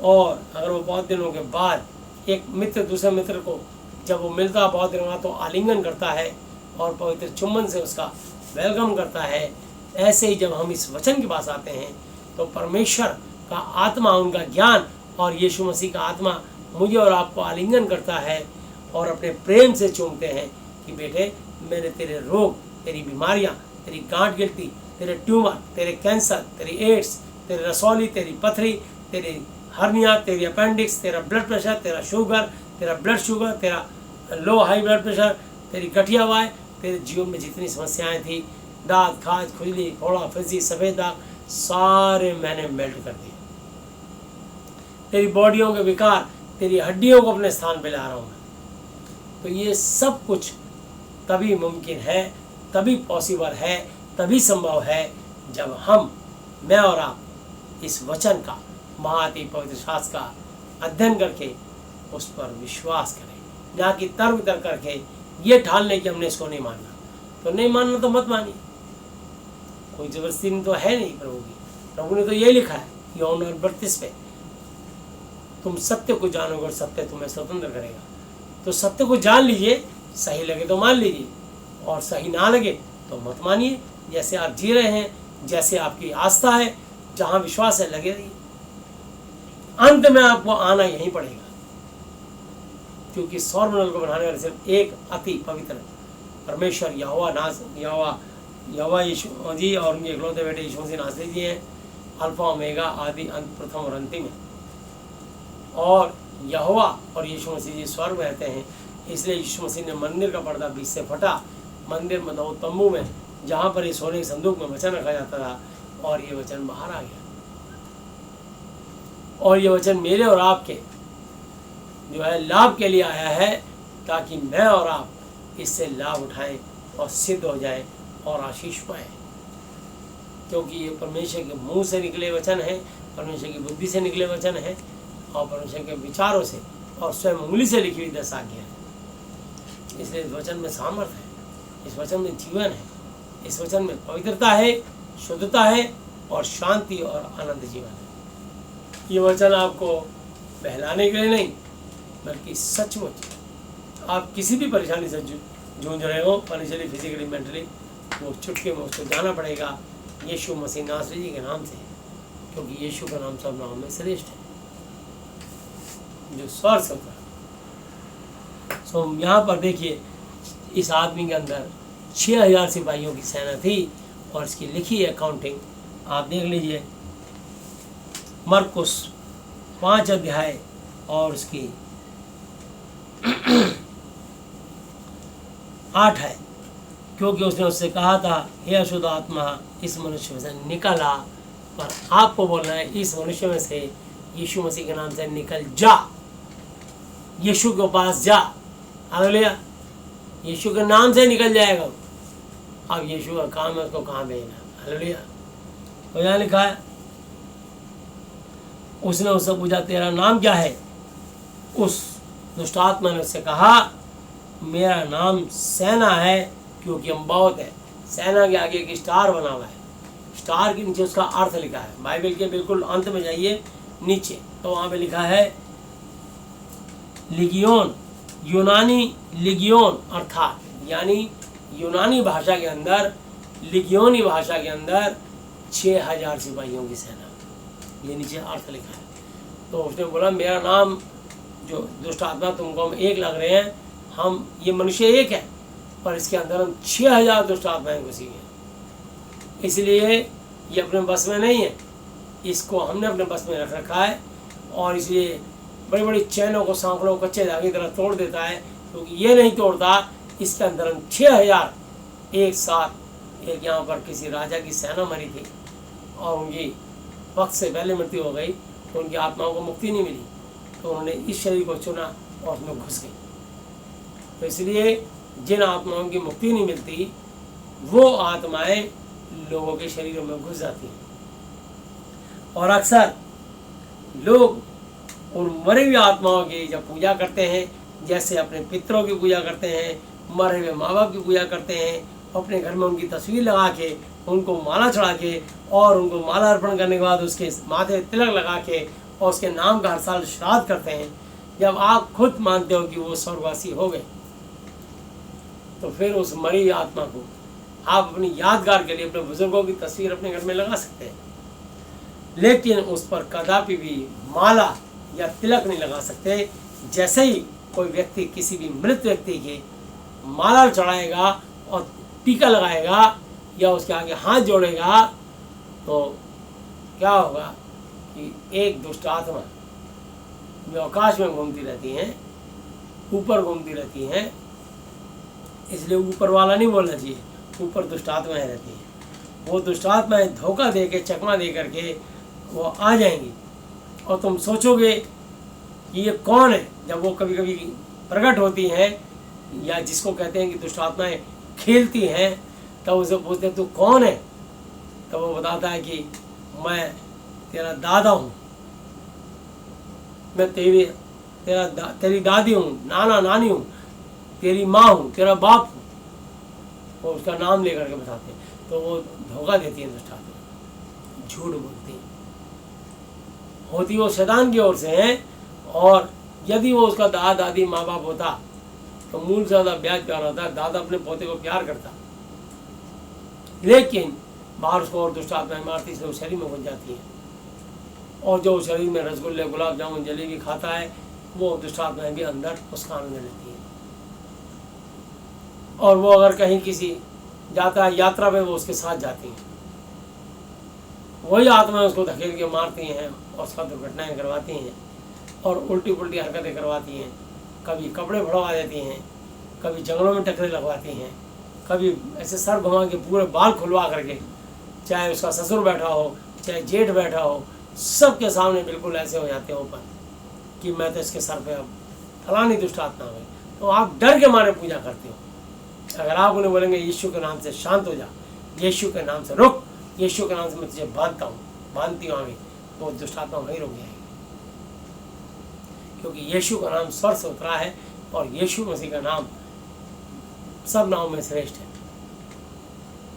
और अगर वो बहुत दिनों के बाद एक मित्र दूसरे मित्र को जब वो मिलता है बहुत दिनों बाद, तो आलिंगन करता है और पवित्र चुम्बन से उसका वेलकम करता है। ऐसे ही जब हम इस वचन के पास आते हैं, तो परमेश्वर का आत्मा, उनका ज्ञान और यीशु मसीह का आत्मा मुझे और आपको आलिंगन करता है, और अपने प्रेम से चूमते हैं कि बेटे, मैंने तेरे रोग, तेरी बीमारियां, तेरी गांठ गिलती, तेरे ट्यूमर, तेरे कैंसर, तेरी एड्स, तेरी रसौली, तेरी पथरी, तेरी हर्निया, तेरी अपेंडिक्स, तेरा ब्लड प्रेशर, तेरा शुगर, तेरा ब्लड शुगर, तेरा लो हाई ब्लड प्रेशर, तेरी गठिया वाय, तेरे जीवन में जितनी समस्याएं थी, दांत, खाज, खुजली, फोड़ा, फिजी, सफ़ेद दाग, सारे मैंने मेल्ट कर दिए। तेरी बॉडियों के विकार, तेरी हड्डियों को अपने स्थान पे ला रहा हूँ मैं। तो ये सब कुछ तभी मुमकिन है, तभी पॉसिबल है, तभी संभव है जब हम, मैं और आप इस वचन का, महाअति पवित्र शास्त्र का अध्ययन करके उस पर विश्वास करें, ना कि तर्क वितर्क करके ये ठान लें कि हमने इसको नहीं मानना। तो नहीं मानना तो मत मानिए, कोई जबरदस्ती तो है नहीं प्रभु की। प्रभु ने तो ये लिखा है यूहन्ना 32 पे, तुम सत्य को जानोगे और सत्य तुम्हें स्वतंत्र करेगा। तो सत्य को जान लीजिए, सही लगे तो मान लीजिए, और सही ना लगे तो मत मानिए। जैसे आप जी रहे हैं, जैसे आपकी आस्था है, जहाँ विश्वास है, लगे रहिए। अंत में आपको आना यहीं पड़ेगा, क्योंकि सौरमंडल को बनाने वाले सिर्फ एक अति पवित्र परमेश्वर यहोवा यीशु जी और उनके इकलौते बेटे यीशु मसीह नासरी जी हैं, अल्फा ओमेगा, आदि अंत, प्रथम और अंतिम है। और यहोवा और यीशु मसीह जी स्वर्ग में रहते हैं, इसलिए यीशु मसीह ने मंदिर का पर्दा बीच से फटा, मंदिर मतलब तंबू में जहाँ पर इस सोने के संदूक में वचन रखा जाता था, और ये वचन बाहर आ गया। और ये वचन मेरे और आपके जो है लाभ के लिए आया है, ताकि मैं और आप इससे लाभ उठाएं और सिद्ध हो जाएं और आशीष पाएं, क्योंकि ये परमेश्वर के मुंह से निकले वचन हैं, परमेश्वर की बुद्धि से निकले वचन हैं, और परमेश्वर के विचारों से और स्वयं उंगली से लिखी हुई 10 आज्ञा है। इसलिए इस वचन में सामर्थ्य है, इस वचन में जीवन है, इस वचन में पवित्रता है, शुद्धता है, और शांति और आनंद जीवन है। ये वचन आपको बहलाने के लिए नहीं, बल्कि सचमुच आप किसी भी परेशानी से जूझ रहे हो, फाइनेंशियली, फिजिकली, मेंटली, वो चुटके में उसको जाना पड़ेगा यीशु मसीह नासरी जी के नाम से, क्योंकि यीशु का नाम सब नाम में श्रेष्ठ है, जो स्वर्ग से उतरा। सो यहाँ पर देखिए, इस आदमी के अंदर 6000 सिपाहियों की सेना थी, और इसकी लिखी है अकाउंटिंग, आप देख लीजिए। मरकुस 5 अध्याय और उसकी 8 है। क्योंकि उसने उससे कहा था, हे अशुद्ध आत्मा इस मनुष्य में से निकला, पर आपको बोलना है इस मनुष्य में से यीशु मसीह के नाम से निकल जा, यीशु के पास जा। हालेलुया, यीशु के नाम से निकल जाएगा। अब यीशु का काम है उसको कहाँ भेजना। हालेलुया, तो यहाँ लिखा है, उसने उससे पूछा तेरा नाम क्या है? उस दुष्ट आत्मा ने उससे कहा, मेरा नाम सेना है, क्योंकि हम बहुत है। सेना के आगे एक स्टार बना हुआ है, स्टार के नीचे उसका अर्थ लिखा है। बाइबल के बिल्कुल अंत में जाइए नीचे, तो वहाँ पे लिखा है लिगियोन, यूनानी लिगियोन, अर्थात यानी यूनानी भाषा के अंदर, लिगियोनी भाषा के अंदर 6000 सिपाहियों की सेना, ये नीचे अर्थ लिखा है। तो उसने बोला, मेरा नाम, जो दुष्ट आत्मा तुमको हम एक लग रहे हैं, हम ये मनुष्य एक है, पर इसके अंदर हम 6000 दुष्ट आत्माएं घुसी हैं, इसलिए ये अपने बस में नहीं है, इसको हमने अपने बस में रख रखा है, और इसलिए बड़ी बड़ी चैनों को, सांकड़ों को कच्चे धागे की तरह तोड़ देता है, क्योंकि ये नहीं तोड़ता। इसके अंदर हम 6000 एक साथ, एक यहाँ पर किसी राजा की सेना मरी थी, और उनकी वक्त से पहले मृत्यु हो गई, तो उनकी आत्माओं को मुक्ति नहीं मिली, तो उन्होंने इस शरीर को चुना और उसमें घुस गई। तो इसलिए जिन आत्माओं की मुक्ति नहीं मिलती, वो आत्माएं लोगों के शरीरों में घुस जाती हैं, और अक्सर लोग उन मरी हुई आत्माओं की जब पूजा करते हैं, जैसे अपने पितरों की पूजा करते हैं, मरे हुए माँ बाप की पूजा करते हैं, अपने घर में उनकी तस्वीर लगा के, उनको माला चढ़ा के, और उनको माला अर्पण करने के बाद उसके माथे तिलक लगा के, और उसके नाम का हर साल श्राद्ध करते हैं। जब आप खुद मानते हो कि वो स्वर्गवासी हो गए, तो फिर उस मरी आत्मा को आप अपनी यादगार के लिए अपने बुजुर्गों की तस्वीर अपने घर में लगा सकते हैं, लेकिन उस पर कदापि भी माला या तिलक नहीं लगा सकते। जैसे ही कोई व्यक्ति किसी भी मृत व्यक्ति की माला चढ़ाएगा और टीका लगाएगा या उसके आगे हाथ जोड़ेगा, तो क्या होगा कि एक दुष्ट आत्मा जो आकाश में घूमती रहती हैं, ऊपर घूमती रहती हैं, इसलिए ऊपर वाला नहीं बोलना चाहिए, ऊपर दुष्ट आत्माएं रहती हैं। वो दुष्ट आत्माएं धोखा दे के, चकमा दे करके वो आ जाएंगी, और तुम सोचोगे कि ये कौन है। जब वो कभी कभी प्रकट होती हैं, या जिसको कहते हैं कि दुष्ट आत्माएं खेलती हैं, तब उसे पूछते हैं तू कौन है, तो वो बताता है कि मैं तेरा दादा हूँ, मैं तेरी दादी हूँ, नाना नानी हूँ, तेरी माँ हूँ, तेरा बाप हूँ। वो उसका नाम लेकर के बताते हैं, तो वो धोखा देती है दुष्ट आत्मा, झूठ बोलती है, होती वो शैतान की ओर से है। और यदि वो उसका दादा दादी माँ बाप होता, तो मूल से ज़्यादा ब्याज प्यार होता है, दादा अपने पोते को प्यार करता, लेकिन बाहर उसको और दुष्ट आत्माएं मारती, इसलिए उस शरीर में घुस जाती है, और जो उस शरीर में रसगुल्ले, गुलाब जामुन, जलेबी खाता है, वो दुष्ट आत्माएं भी अंदर उसका आनंद लेती है। और वो अगर कहीं किसी जाता है यात्रा में, वो उसके साथ जाती हैं, वही आत्माएं उसको धकेल के मारती हैं और उसका दुर्घटनाएं करवाती हैं, और उल्टी पुल्टी हरकतें करवाती हैं। कभी कपड़े भड़वा देती हैं, कभी जंगलों में टकरे लगवाती हैं, कभी ऐसे सर घुमा के पूरे बाल खुलवा करके, चाहे उसका ससुर बैठा हो चाहे जेठ बैठा हो, सबके सामने बिल्कुल ऐसे हो जाते हैं ऊपर कि मैं तो इसके सर पे अब फलानी दुष्ट आत्मा है। तो आप डर के मारे पूजा करते हो। अगर आप उन्हें बोलेंगे यीशु के नाम से शांत हो जा, यीशु के नाम से रुक, यीशु के नाम से मैं तुझे बांधती हूँ आगे, तो दुष्ट आत्मा वहीं रुक जाएगी। क्योंकि यीशु का नाम स्वर्ग से उतरा है और यीशु मसीह का नाम सब नामों में श्रेष्ठ है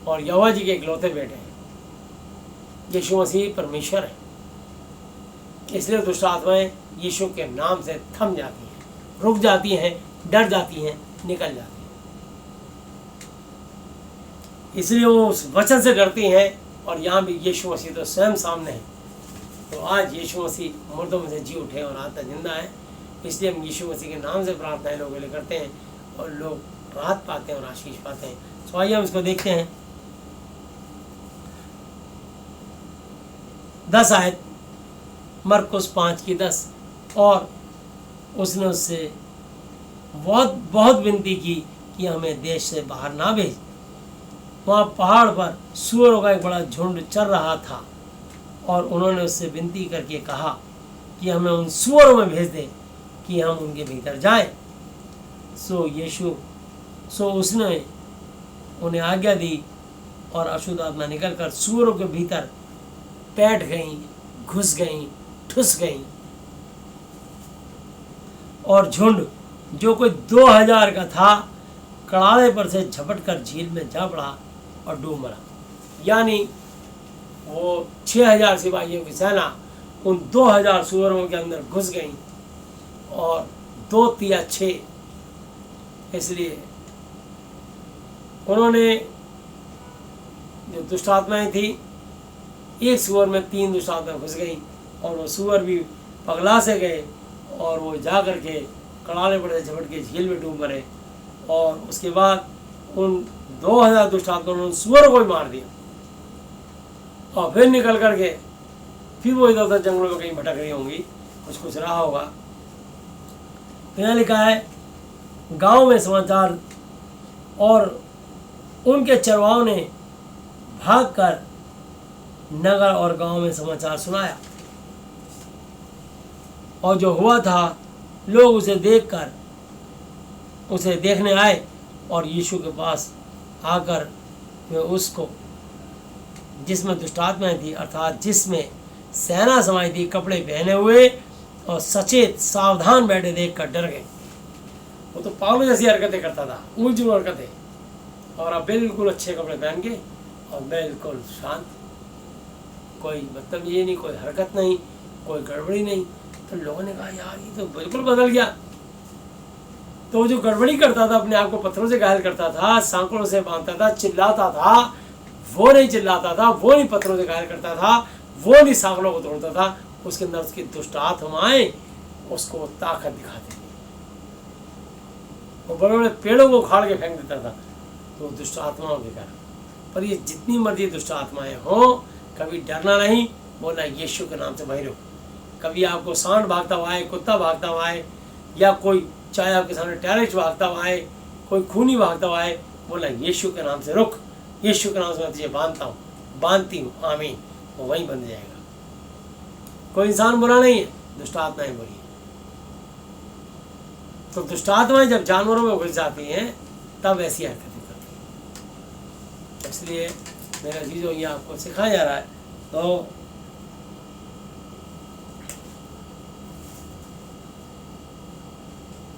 और यहोवा जी के इकलौते बेटे हैं। यीशु मसीह परमेश्वर है, इसलिए दुष्ट आत्माएं यीशु के नाम से थम जाती हैं, रुक जाती हैं, डर जाती हैं, निकल जाती हैं। इसलिए वो उस वचन से डरती हैं। और यहाँ भी यीशु मसीह तो स्वयं सामने है। तो आज यीशु मसीह मुर्दों में से जी उठे और आज तक जिंदा है, इसलिए हम यीशु मसीह के नाम से प्रार्थनाएं लोगों के लिए करते हैं और लोग राहत पाते हैं और आशीष पाते हैं। तो आइए हम इसको देखते हैं। 10 आयत, मरकुस 5:10। और उसने उससे बहुत विनती की कि हमें देश से बाहर ना भेज। वहाँ पहाड़ पर सूअरों का एक बड़ा झुंड चल रहा था और उन्होंने उससे विनती करके कहा कि हमें उन सूअरों में भेज दे कि हम उनके भीतर जाएं। सो उसने उन्हें आज्ञा दी और अशुद्ध आत्मा निकलकर सूअरों के भीतर बैठ गई, घुस गई, ठुस गई और झुंड जो कोई 2000 का था कड़ाड़े पर से झपट कर झील में जा पड़ा और डूब मरा। यानी वो 6000 सिपाहियों की सेना उन 2000 सूअरों के अंदर घुस गई और 2 तिया 6। इसलिए उन्होंने जो दुष्ट आत्माएं थी, एक सूअर में 3 दुष्ट आत्माएं घुस गई और वो सूअर भी पगला से गए और वो जा कर के कड़ाले पड़े झपट के झील में डूब मरे। और उसके बाद उन 2000 दुष्ट आत्माओं ने सूअर को ही मार दिया और फिर निकल करके फिर वो इधर उधर जंगलों में कहीं भटक रही होंगी, कुछ रहा होगा। तो यहाँ लिखा है गांव में समाचार, और उनके चरवाहों ने भागकर नगर और गांव में समाचार सुनाया और जो हुआ था लोग उसे देखने आए और यीशु के पास आकर वे उसको, जिसमें दुष्टात्माएं थी अर्थात जिसमें सेना समाई थी, कपड़े पहने हुए और सचेत सावधान बैठे देखकर डर गए। वो तो पागलों जैसी हरकतें करता था, उलझुल हरकतें, और अब बिल्कुल अच्छे कपड़े पहन के और बिल्कुल शांत, कोई मतलब ये नहीं, कोई हरकत नहीं, कोई गड़बड़ी नहीं। तो लोगों ने कहा यार ये तो बिल्कुल बदल गया। तो जो गड़बड़ी करता था, अपने आप को पत्थरों से घायल करता था, सांकड़ों से बांधता था, चिल्लाता था, वो नहीं चिल्लाता था, वो नहीं पत्थरों से घायल करता था, वो नहीं सांकड़ों को तोड़ता था, उसके अंदर उसकी दुष्ट आत्माएं उसको ताकत दिखाती थी। वो बड़े बड़े पेड़ों को उखाड़ के फेंक देता था तो दुष्ट आत्माओं के कारण। पर ये जितनी मर्जी दुष्ट आत्माएं हों, कभी डरना नहीं, बोलना यीशु के नाम से बाहर हो। कभी आपको सांड भागता हुआ आए, कुत्ता भागता हुआ आए, या कोई चाहे आपके सामने टेररिस्ट भागता हुआ आए, कोई खूनी भागता हुआ आए, बोला यीशु के नाम से रुक, यीशु के नाम से मैं तुझे बांधती हूँ, आमीन। वो वहीं बंध जाएगा। कोई इंसान बुरा नहीं है, दुष्ट आत्माएं बुरी है। तो दुष्ट आत्माएं जब जानवरों में घुस जाती हैं तब ऐसी हरकतें करती हैं। इसलिए मेरा चीज़ों ये आपको सिखाया जा रहा है। तो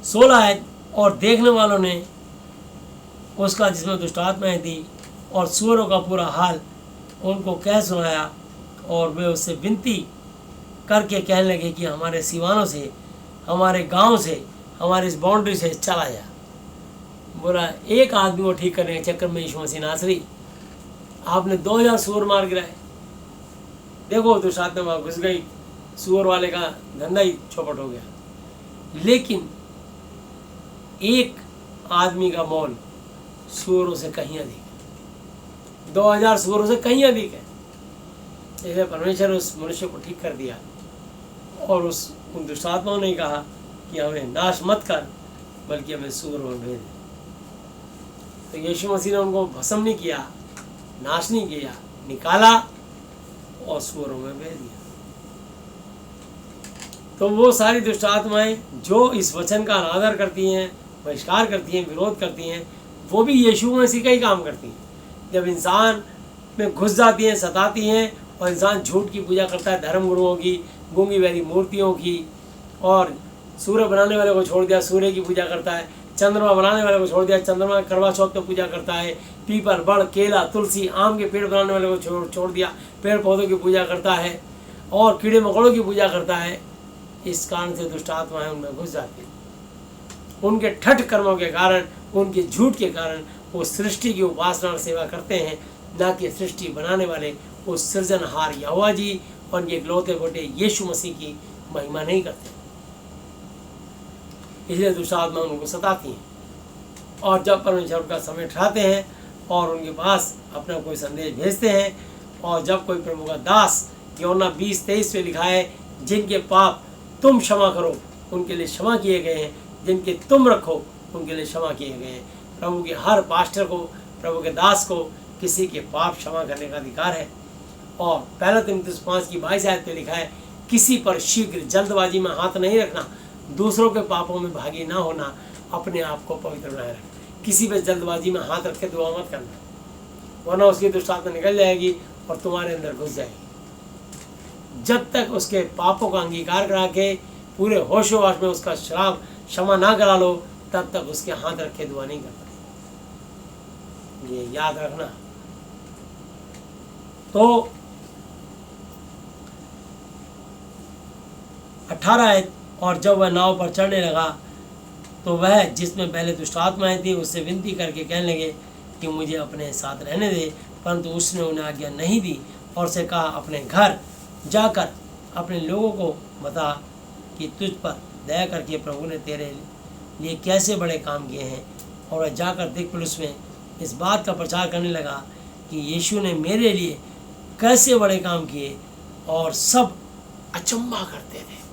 सोलह है, और देखने वालों ने उसका, जिसमें दुष्ट आत्माएं थी और सूअरों का पूरा हाल उनको कह सुनाया, और वे उससे विनती करके कहने लगे कि हमारे सिवानों से, हमारे गांव से, हमारी इस बाउंड्री से चला जा। बोला एक आदमी को ठीक करने के चक्कर में यीशु मसीह नासरी आपने 2000 सूअर मार गिराए। देखो दुष्ट आत्मा वहाँ घुस गई, सूअर वाले का धंधा ही चौपट हो गया। लेकिन एक आदमी का मोल सूअरों से कहीं अधिक है, 2000 सूअरों से कहीं अधिक है। इसलिए परमेश्वर उस मनुष्य को ठीक कर दिया और उन दुष्ट आत्माओं ने कहा कि हमें नाश मत कर, बल्कि हमें सूअरों में भेज दे। तो यीशु मसीह ने उनको भस्म नहीं किया, नाश नहीं किया, निकाला और सूअरों में भेज दिया। तो वो सारी दुष्ट आत्माएं जो इस वचन का अनादर करती हैं, बहिष्कार करती हैं, विरोध करती हैं, वो भी यीशु मसीह का ही काम करती हैं। जब इंसान में घुस जाती हैं, सताती हैं और इंसान झूठ की पूजा करता है, धर्म गुरुओं की, गूंगी बहरी मूर्तियों की, और सूर्य बनाने वाले को छोड़ दिया, सूर्य की पूजा करता है, चंद्रमा बनाने वाले को छोड़ दिया, चंद्रमा करवा चौथ पर पूजा करता है, पीपल, बड़, केला, तुलसी, आम के पेड़ बनाने वाले को छोड़ दिया, पेड़ पौधों की पूजा करता है और कीड़े मकोड़ों की पूजा करता है। इस कारण से दुष्ट आत्माएं उनमें घुस जाती हैं। उनके ठठ कर्मों के कारण, उनके झूठ के कारण वो सृष्टि की उपासना और सेवा करते हैं, ना कि सृष्टि बनाने वाले उस सृजनहार यहोवा जी और उनके इकलौते बेटे यीशु मसीह की महिमा नहीं करते। इसलिए दुष्ट आत्मा उनको सताती हैं। और जब परमेश्वर का समय ठहराते हैं और उनके पास अपना कोई संदेश भेजते हैं, और जब कोई प्रभु का दास, यूहन्ना 20:23 में लिखा है, जिनके पाप तुम क्षमा करो उनके लिए क्षमा किए गए हैं, जिनके तुम रखो उनके लिए क्षमा किए गए हैं। प्रभु के हर पास्टर को, प्रभु के दास को किसी के पाप क्षमा करने का अधिकार है। और पहला तीमुथियुस 5:22 में लिखा है, किसी पर शीघ्र जल्दबाजी में हाथ नहीं रखना, दूसरों के पापों में भागी ना होना, अपने आप को पवित्र बनाए रखना। किसी पर जल्दबाजी में हाथ रख के दुआ मत करना, वरना उसकी दुष्ट आत्मा निकल जाएगी और तुम्हारे अंदर घुस जाएगी। जब तक उसके पापों का अंगीकार करा के पूरे होशोवाश में उसका श्राप क्षमा ना करा लो, तब तक उसके हाथ रख के दुआ नहीं करता। ये याद रखना। तो 18 है, और जब वह नाव पर चढ़ने लगा तो वह जिसमें पहले दुष्ट आत्माएं थी उससे विनती करके कहने लगे कि मुझे अपने साथ रहने दे, परंतु उसने उन्हें आज्ञा नहीं दी और उसे कहा, अपने घर जाकर अपने लोगों को बता कि तुझ पर दया करके प्रभु ने तेरे लिए कैसे बड़े काम किए हैं। और वह जाकर दिकपुलिस में इस बात का प्रचार करने लगा कि यीशु ने मेरे लिए कैसे बड़े काम किए, और सब अचंभा करते थे,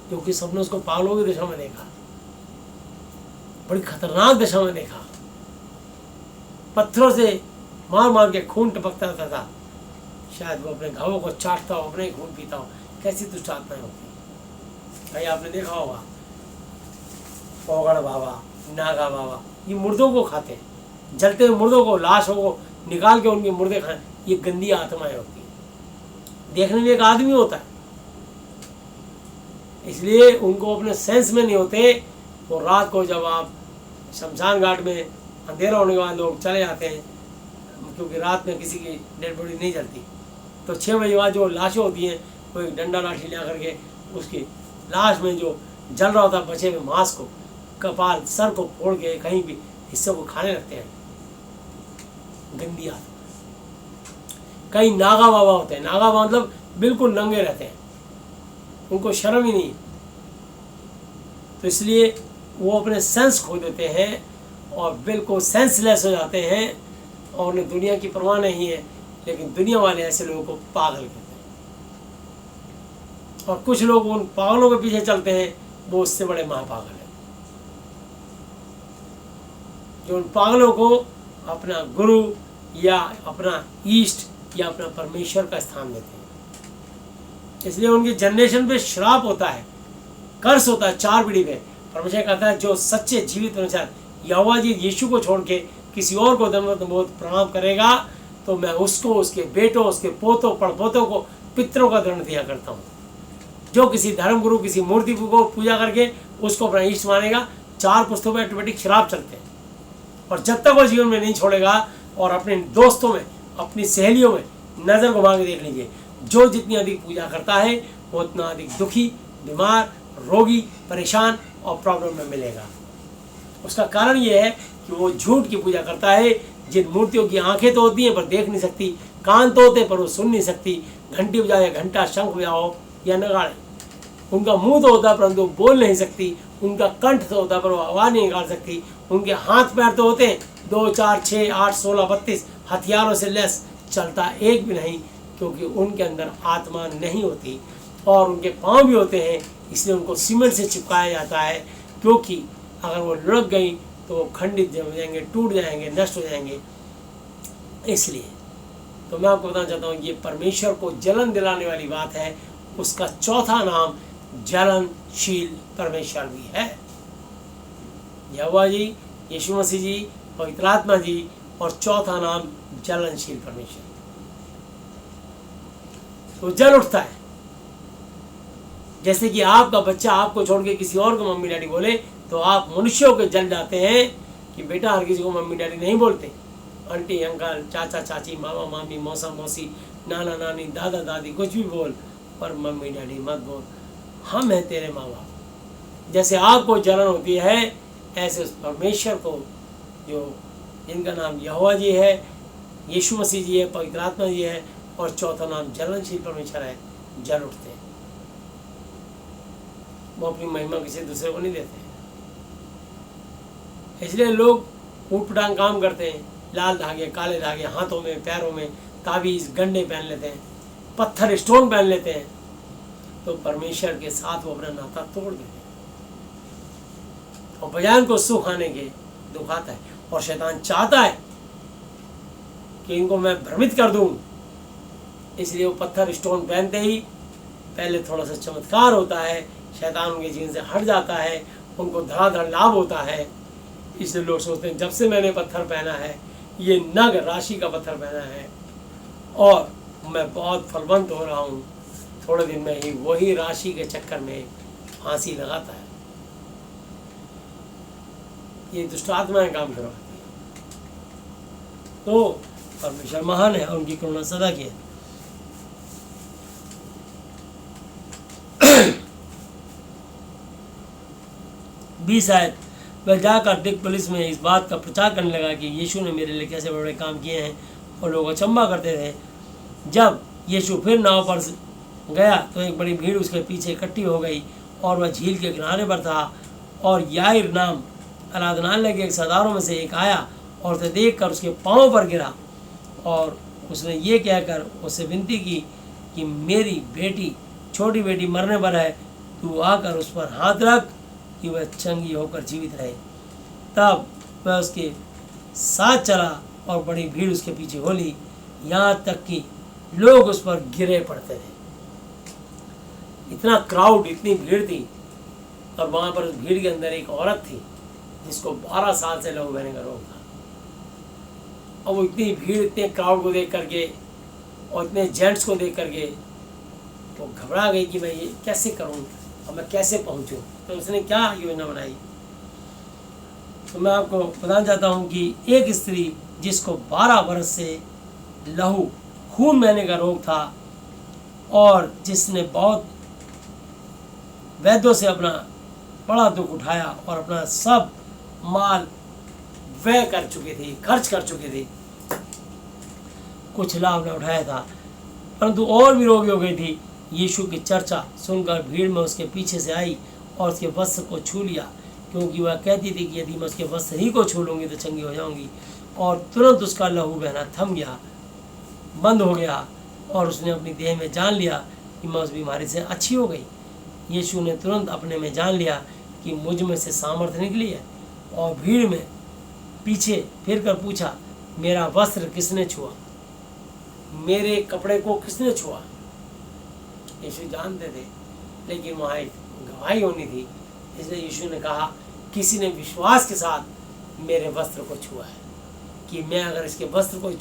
क्योंकि सबने उसको पागलों की दिशा में देखा, बड़ी खतरनाक दिशा में देखा। पत्थरों से मार मार के खून टपकता था, शायद वो अपने घावों को चाटता हो, अपने खून पीता हो। कैसी दुष्ट आत्माएं होती हैं भाई, आपने देखा होगा। पौगड़ बाबा, नागा बाबा, ये मुर्दों को खाते हैं, जलते हुए मुर्दों को, लाशों को निकाल के उनके मुर्दे खाए। ये गंदी आत्माएं होती हैं। देखने में एक आदमी होता है, इसलिए उनको अपने सेंस में नहीं होते। वो रात को जब आप शमशान घाट में अंधेरा होने के बाद लोग चले जाते हैं, क्योंकि रात में किसी की डेड बॉडी नहीं जलती, तो 6 बजे बाद जो लाशें होती हैं, वो एक डंडा लाठी ला करके उसकी लाश में जो जल रहा होता है बचे हुए मांस को, कपाल, सर को फोड़ के कहीं भी हिस्से को खाने लगते हैं। गंदी आदत। कई नागा बाबा होते हैं, नागा बाबा मतलब बिल्कुल नंगे रहते हैं, उनको शर्म ही नहीं। तो इसलिए वो अपने सेंस खो देते हैं और बिल्कुल सेंसलेस हो जाते हैं, और उन्हें दुनिया की परवाह नहीं है। लेकिन दुनिया वाले ऐसे लोगों को पागल कहते हैं, और कुछ लोग उन पागलों के पीछे चलते हैं, वो उससे बड़े महापागल हैं, जो उन पागलों को अपना गुरु या अपना ईष्ट या अपना परमेश्वर का स्थान देते हैं। इसलिए उनकी जनरेशन पे श्राप होता है, कर्स होता है 4 पीढ़ी पे। परमेश्वर कहता है, जो सच्चे जीवित अनुसार यहोवा जी यीशु को छोड़ के किसी और को दंडवत प्रणाम करेगा, तो मैं उसको, उसके बेटों, उसके पोतों, पड़पोतों को पितरों का दंड दिया करता हूँ। जो किसी धर्म गुरु, किसी मूर्ति को पूजा करके उसको अपना इष्ट मानेगा, 4 पुस्तकों में ऑटोमेटिक श्राप चलते हैं। और जब तक वो जीवन में नहीं छोड़ेगा, और अपने दोस्तों में, अपनी सहेलियों में नज़र घुमा के देख लीजिए, जो जितनी अधिक पूजा करता है वो उतना अधिक दुखी, बीमार, रोगी, परेशान और प्रॉब्लम में मिलेगा। उसका कारण ये है कि वो झूठ की पूजा करता है। जिन मूर्तियों की आंखें तो होती हैं पर देख नहीं सकती, कान तो होते पर वो सुन नहीं सकती, घंटी बजाओ या घंटा, शंख बजाओ या नगाड़े, उनका मुंह तो होता है परंतु बोल नहीं सकती, उनका कंठ तो होता है पर वो आवाज़ नहीं निकाल सकती, उनके हाथ पैर तो होते हैं 2, 4, 6, 8, 16, 32 हथियारों से लैस, चलता एक भी नहीं, क्योंकि उनके अंदर आत्मा नहीं होती। और उनके पाँव भी होते हैं, इसलिए उनको सीमेंट से चिपकाया जाता है, क्योंकि अगर वो लुढ़क गई तो वो खंडित हो जाएंगे, टूट जाएंगे, नष्ट हो जाएंगे। इसलिए तो मैं आपको बताना चाहता हूँ, ये परमेश्वर को जलन दिलाने वाली बात है। उसका चौथा नाम जलनशील परमेश्वर भी है। यहोवा जी, यीशु मसीह जी, पवित्र आत्मा जी, और चौथा नाम जलनशील परमेश्वर। तो जल उठता है। जैसे कि आपका बच्चा आपको छोड़ के किसी और को मम्मी डैडी बोले तो आप मनुष्यों के जल जाते हैं कि बेटा हर किसी को मम्मी डैडी नहीं बोलते। आंटी अंकल, चाचा चाची, मामा मामी, मौसा मौसी, नाना नानी, दादा दादी, कुछ भी बोल, पर मम्मी डैडी मत बोल। हम हैं तेरे माँ बाप। जैसे आपको जलन होती है ऐसे उस परमेश्वर को, जो जिनका नाम यहोवा जी है, यीशु मसीह जी है, पवित्र आत्मा जी है, और चौथा नाम जलनशील परमेश्वर है, जल उठते हैं। वो अपनी महिमा किसी दूसरे को नहीं देते। इसलिए लोग ऊट पटांग काम करते हैं, लाल धागे, काले धागे, हाथों में, पैरों में ताबीज, गंडे पहन लेते हैं, पत्थर स्टोन पहन लेते हैं, तो परमेश्वर के साथ वो अपना नाता तोड़ देते हैं और बजाय को सुख आने के दुख आता है। और शैतान चाहता है कि इनको मैं भ्रमित कर दूं, इसलिए वो पत्थर स्टोन पहनते ही पहले थोड़ा सा चमत्कार होता है, शैतान उनके जीवन से हट जाता है, उनको धड़ाधड़ लाभ होता है। इसलिए लोग सोचते हैं जब से मैंने पत्थर पहना है, ये नग राशि का पत्थर पहना है, और मैं बहुत फलवंत हो रहा हूँ, थोड़े दिन में ही वही राशि के चक्कर में फांसी लगाता है। ये दुष्ट आत्माएं काम करवाती है। तो परमेश्वर महान है और उनकी करुणा सदा की है। बीस आयत, वह जाकर दिक पुलिस में इस बात का प्रचार करने लगा कि यीशु ने मेरे लिए कैसे बड़े काम किए हैं, और लोग अचंभा करते थे। जब यीशु फिर नाव पर गया तो एक बड़ी भीड़ उसके पीछे इकट्ठी हो गई, और वह झील के किनारे पर था। और याइर नाम आराधनालय के सरदारों में से एक आया और उसे देखकर उसके पांव पर गिरा, और उसने ये कहकर उससे विनती की कि मेरी बेटी, छोटी बेटी मरने पर है, तू आकर उस पर हाथ रख कि वह चंगी होकर जीवित रहे। तब वह उसके साथ चला और बड़ी भीड़ उसके पीछे हो ली, यहाँ तक कि लोग उस पर गिरे पड़ते थे। इतना क्राउड, इतनी भीड़ थी, और वहाँ पर उस भीड़ के अंदर एक औरत थी जिसको 12 साल से लहू बहने का रोग था। और वो इतनी भीड़, इतने क्राउड को देख करके और इतने जेंट्स को देख करके वो घबरा गई कि मैं ये कैसे करूँ और मैं कैसे पहुँचूँ। तो उसने क्या योजना बनाई, तो मैं आपको बताना चाहता हूँ कि एक स्त्री जिसको 12 वर्ष से लहू, खून बहने का रोग था, और जिसने बहुत वैद्यों से अपना बड़ा दुख उठाया और अपना सब माल व्यय कर चुकी थी, खर्च कर चुकी थी, कुछ लाभ न उठाया था, परंतु और भी रोगी हो गई थी। यीशु की चर्चा सुनकर भीड़ में उसके पीछे से आई और उसके वस्त्र को छू लिया, क्योंकि वह कहती थी कि यदि मैं उसके वस्त्र ही को छू लूँगी तो चंगी हो जाऊँगी। और तुरंत उसका लहू बहना थम गया, बंद हो गया, और उसने अपनी देह में जान लिया कि मैं उस बीमारी से अच्छी हो गई। यीशु ने तुरंत अपने में जान लिया कि मुझ में से सामर्थ्य निकली है, और भीड़ में पीछे फिर कर पूछा, मेरा वस्त्र किसने छुआ, मेरे कपड़े को किसने छुआ। यीशु जानते थे, लेकिन वहाँ एक गवाही होनी थी, इसलिए यीशु ने कहा, किसी ने विश्वास के साथ मेरे वस्त्र को छुआ है, कि मैं अगर इसके वस्त्र को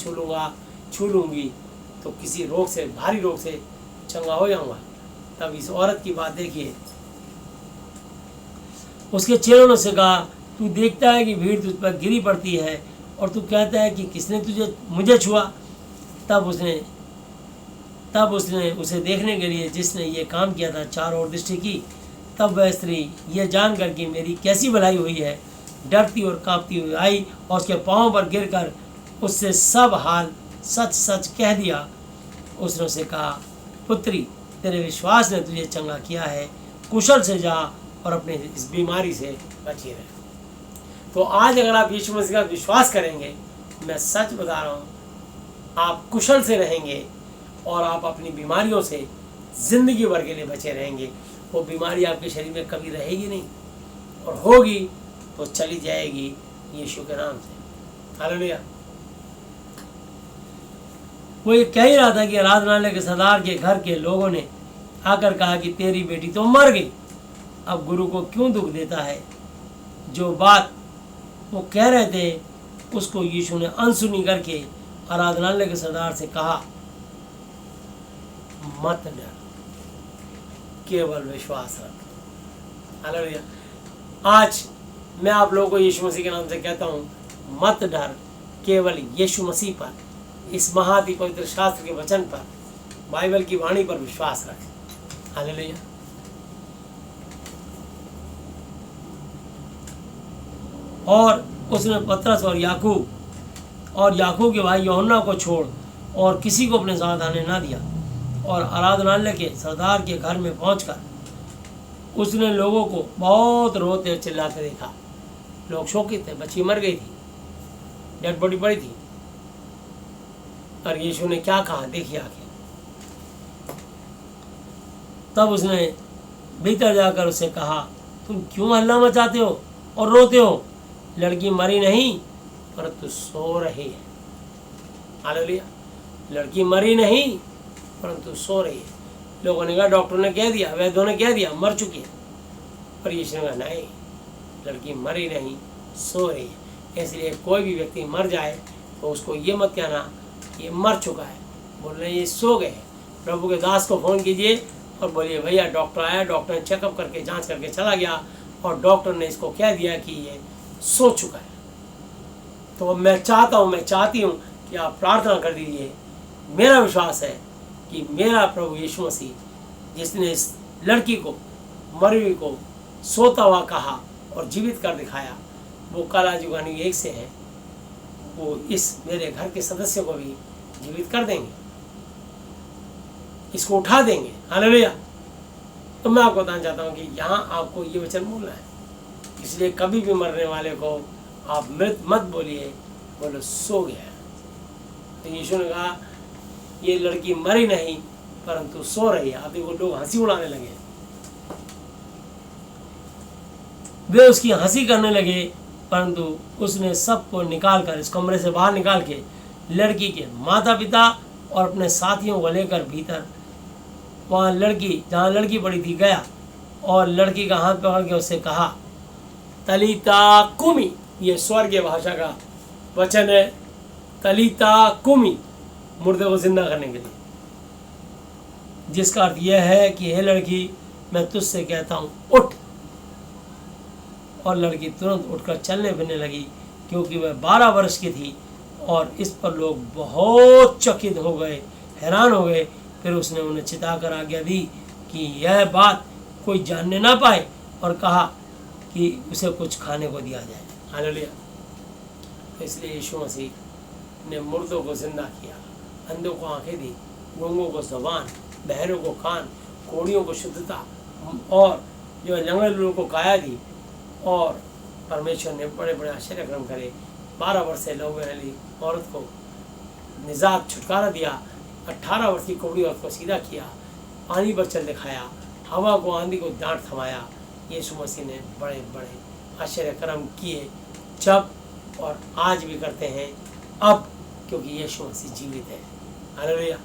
छू लूँगी तो किसी रोग से, भारी रोग से चंगा हो जाऊँगा। तब इस औरत की बात देखिए, उसके चेलों ने उसे कहा, तू देखता है कि भीड़ तुझ पर गिरी पड़ती है और तू कहता है कि किसने मुझे छुआ। तब उसने उसे देखने के लिए जिसने ये काम किया था चारों ओर दृष्टि की। तब वह स्त्री यह जानकर कि मेरी कैसी भलाई हुई है, डरती और कांपती हुई आई और उसके पांव पर गिरकर उससे सब हाल सच सच कह दिया। उसने उसे कहा, पुत्री, तेरे विश्वास ने तुझे चंगा किया है, कुशल से जा और अपने इस बीमारी से बची रहे। तो आज अगर आप यीशु मसीह का विश्वास करेंगे, मैं सच बता रहा हूँ, आप कुशल से रहेंगे और आप अपनी बीमारियों से ज़िंदगी भर के लिए बचे रहेंगे। वो बीमारी आपके शरीर में कभी रहेगी नहीं, और होगी तो चली जाएगी, यीशु के नाम से। हालेलुया। वो ये कह ही रहा था कि आराधनालय के सरदार के घर के लोगों ने आकर कहा कि तेरी बेटी तो मर गई, अब गुरु को क्यों दुख देता है। जो बात वो कह रहे थे उसको यीशु ने अनसुनी करके आराधनालय के सरदार से कहा, मत डर, केवल विश्वास रख। हालेलुया। आज मैं आप लोगों को यीशु मसीह के नाम से कहता हूँ, मत डर, केवल यीशु मसीह पर, इस महाति पवित्र शास्त्र के वचन पर, बाइबल की वाणी पर विश्वास रख। हालेलुया। और उसने पतरस और याकूब के भाई यूहन्ना को छोड़ और किसी को अपने साथ आने ना दिया। और आराधनालय के सरदार के घर में पहुंचकर उसने लोगों को बहुत रोते और चिल्लाते देखा। लोग शोकित थे, बच्ची मर गई थी, डेड बॉडी पड़ी थी। और यीशु ने क्या कहा देखिए आके। तब उसने भीतर जाकर उसे कहा, तुम क्यों हल्ला मचाते हो और रोते हो? लड़की मरी नहीं परंतु सो रही है। हालेलुया। लड़की मरी नहीं परंतु सो रही है। लोगों ने कहा, डॉक्टर ने कह दिया, वैद्यों ने कह दिया मर चुकी है। पर यीशु ने कहा नहीं, लड़की मरी नहीं, सो रही है। इसलिए कोई भी व्यक्ति मर जाए तो उसको ये मत कहना कि ये मर चुका है, बोल रहे ये सो गए। प्रभु के दास को फ़ोन कीजिए और बोलिए, भैया डॉक्टर आया, डॉक्टर ने चेकअप करके जांच करके चला गया और डॉक्टर ने इसको कह दिया कि ये सो चुका है। तो मैं चाहती हूँ कि आप प्रार्थना कर दीजिए। मेरा विश्वास है कि मेरा प्रभु यीशु मसीह, जिसने इस लड़की को, मरी हुई को सोता हुआ कहा और जीवित कर दिखाया, वो काला जुगानी 1 से है, वो इस मेरे घर के सदस्य को भी जीवित कर देंगे, इसको उठा देंगे। हालेलुया। तो मैं आपको बताना चाहता हूँ कि यहाँ आपको ये वचन बोलना है। इसलिए कभी भी मरने वाले को आप मृत मत बोलिए, बोलो सो गया। तो यीशु ने कहा ये लड़की मरी नहीं परंतु सो रही है। आप देखो लोग हंसी उड़ाने लगे, वे उसकी हंसी करने लगे, परंतु उसने सबको निकाल कर, इस कमरे से बाहर निकाल के, लड़की के माता पिता और अपने साथियों को लेकर भीतर वहाँ लड़की, जहाँ लड़की पड़ी थी, गया और लड़की का हाथ पकड़ के उससे कहा, तलीता कुमी। ये स्वर्गीय भाषा का वचन है, तलीता कुमी, मुर्दे को जिंदा करने के लिए, जिसका अर्थ यह है कि हे लड़की, मैं तुझसे कहता हूँ उठ। और लड़की तुरंत उठकर चलने फिरने लगी, क्योंकि वह 12 वर्ष की थी। और इस पर लोग बहुत चकित हो गए, हैरान हो गए। फिर उसने उन्हें चिताकर आज्ञा दी कि यह बात कोई जानने ना पाए, और कहा कि उसे कुछ खाने को दिया जाए। हालेलुया। तो इसलिए यीशु मसीह ने मुर्दों को जिंदा किया, अंधों को आंखें दी, गूंगों को ज़बान, बहरों को कान, कोढ़ियों को शुद्धता, और जो लंगड़े लोगों को काया दी। और परमेश्वर ने बड़े बड़े आश्चर्य कर्म करे। 12 वर्ष से लोगों वाली औरत को निजात, छुटकारा दिया। 18 वर्ष की कोढ़ी औरत को सीधा किया, पानी पर चल दिखाया, हवा को, आंधी को डांट थमाया। यीशु मसीह ने बड़े बड़े आश्चर्य कर्म किए, जब और आज भी करते हैं अब, क्योंकि यीशु मसीह जीवित है। हालेलुया।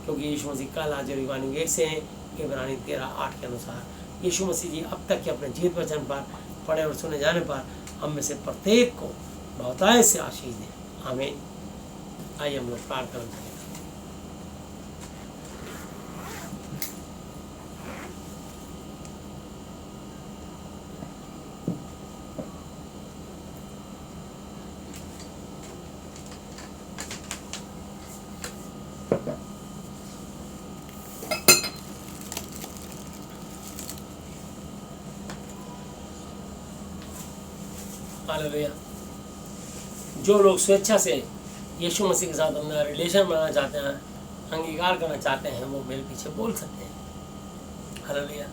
क्योंकि यीशु मसीह कल, आज और युगानुग 1 से हैं। इब्रानी 13:8 के अनुसार यीशु मसीह जी अब तक के अपने जीवित वचन पर पढ़े और सुने जाने पर हम में से प्रत्येक को बहुतायत से आशीष दें। आमीन। आइए हम लोग प्रार्थना करें। हालेलुया। जो लोग स्वेच्छा से यीशु मसीह के साथ अपना रिलेशन बनाना चाहते हैं, अंगीकार करना चाहते हैं, वो मेरे पीछे बोल सकते हैं। हालेलुया।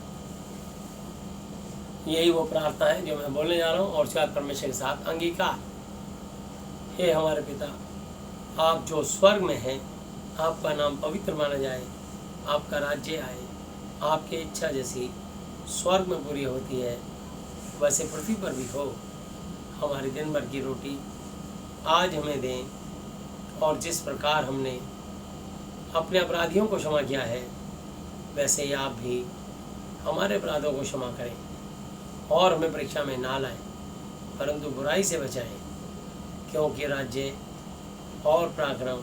यही वो प्रार्थना है जो मैं बोलने जा रहा हूँ। और उसके बाद परमेश्वर के साथ अंगीकार। हे हमारे पिता, आप जो स्वर्ग में हैं, आपका नाम पवित्र माना जाए, आपका राज्य आए, आपकी इच्छा जैसी स्वर्ग में पूरी होती है वैसे पृथ्वी पर भी हो। हमारी दिन भर की रोटी आज हमें दें, और जिस प्रकार हमने अपने अपराधियों को क्षमा किया है वैसे ही आप भी हमारे अपराधों को क्षमा करें, और हमें परीक्षा में ना लाएं परंतु बुराई से बचाएं, क्योंकि राज्य और पराक्रम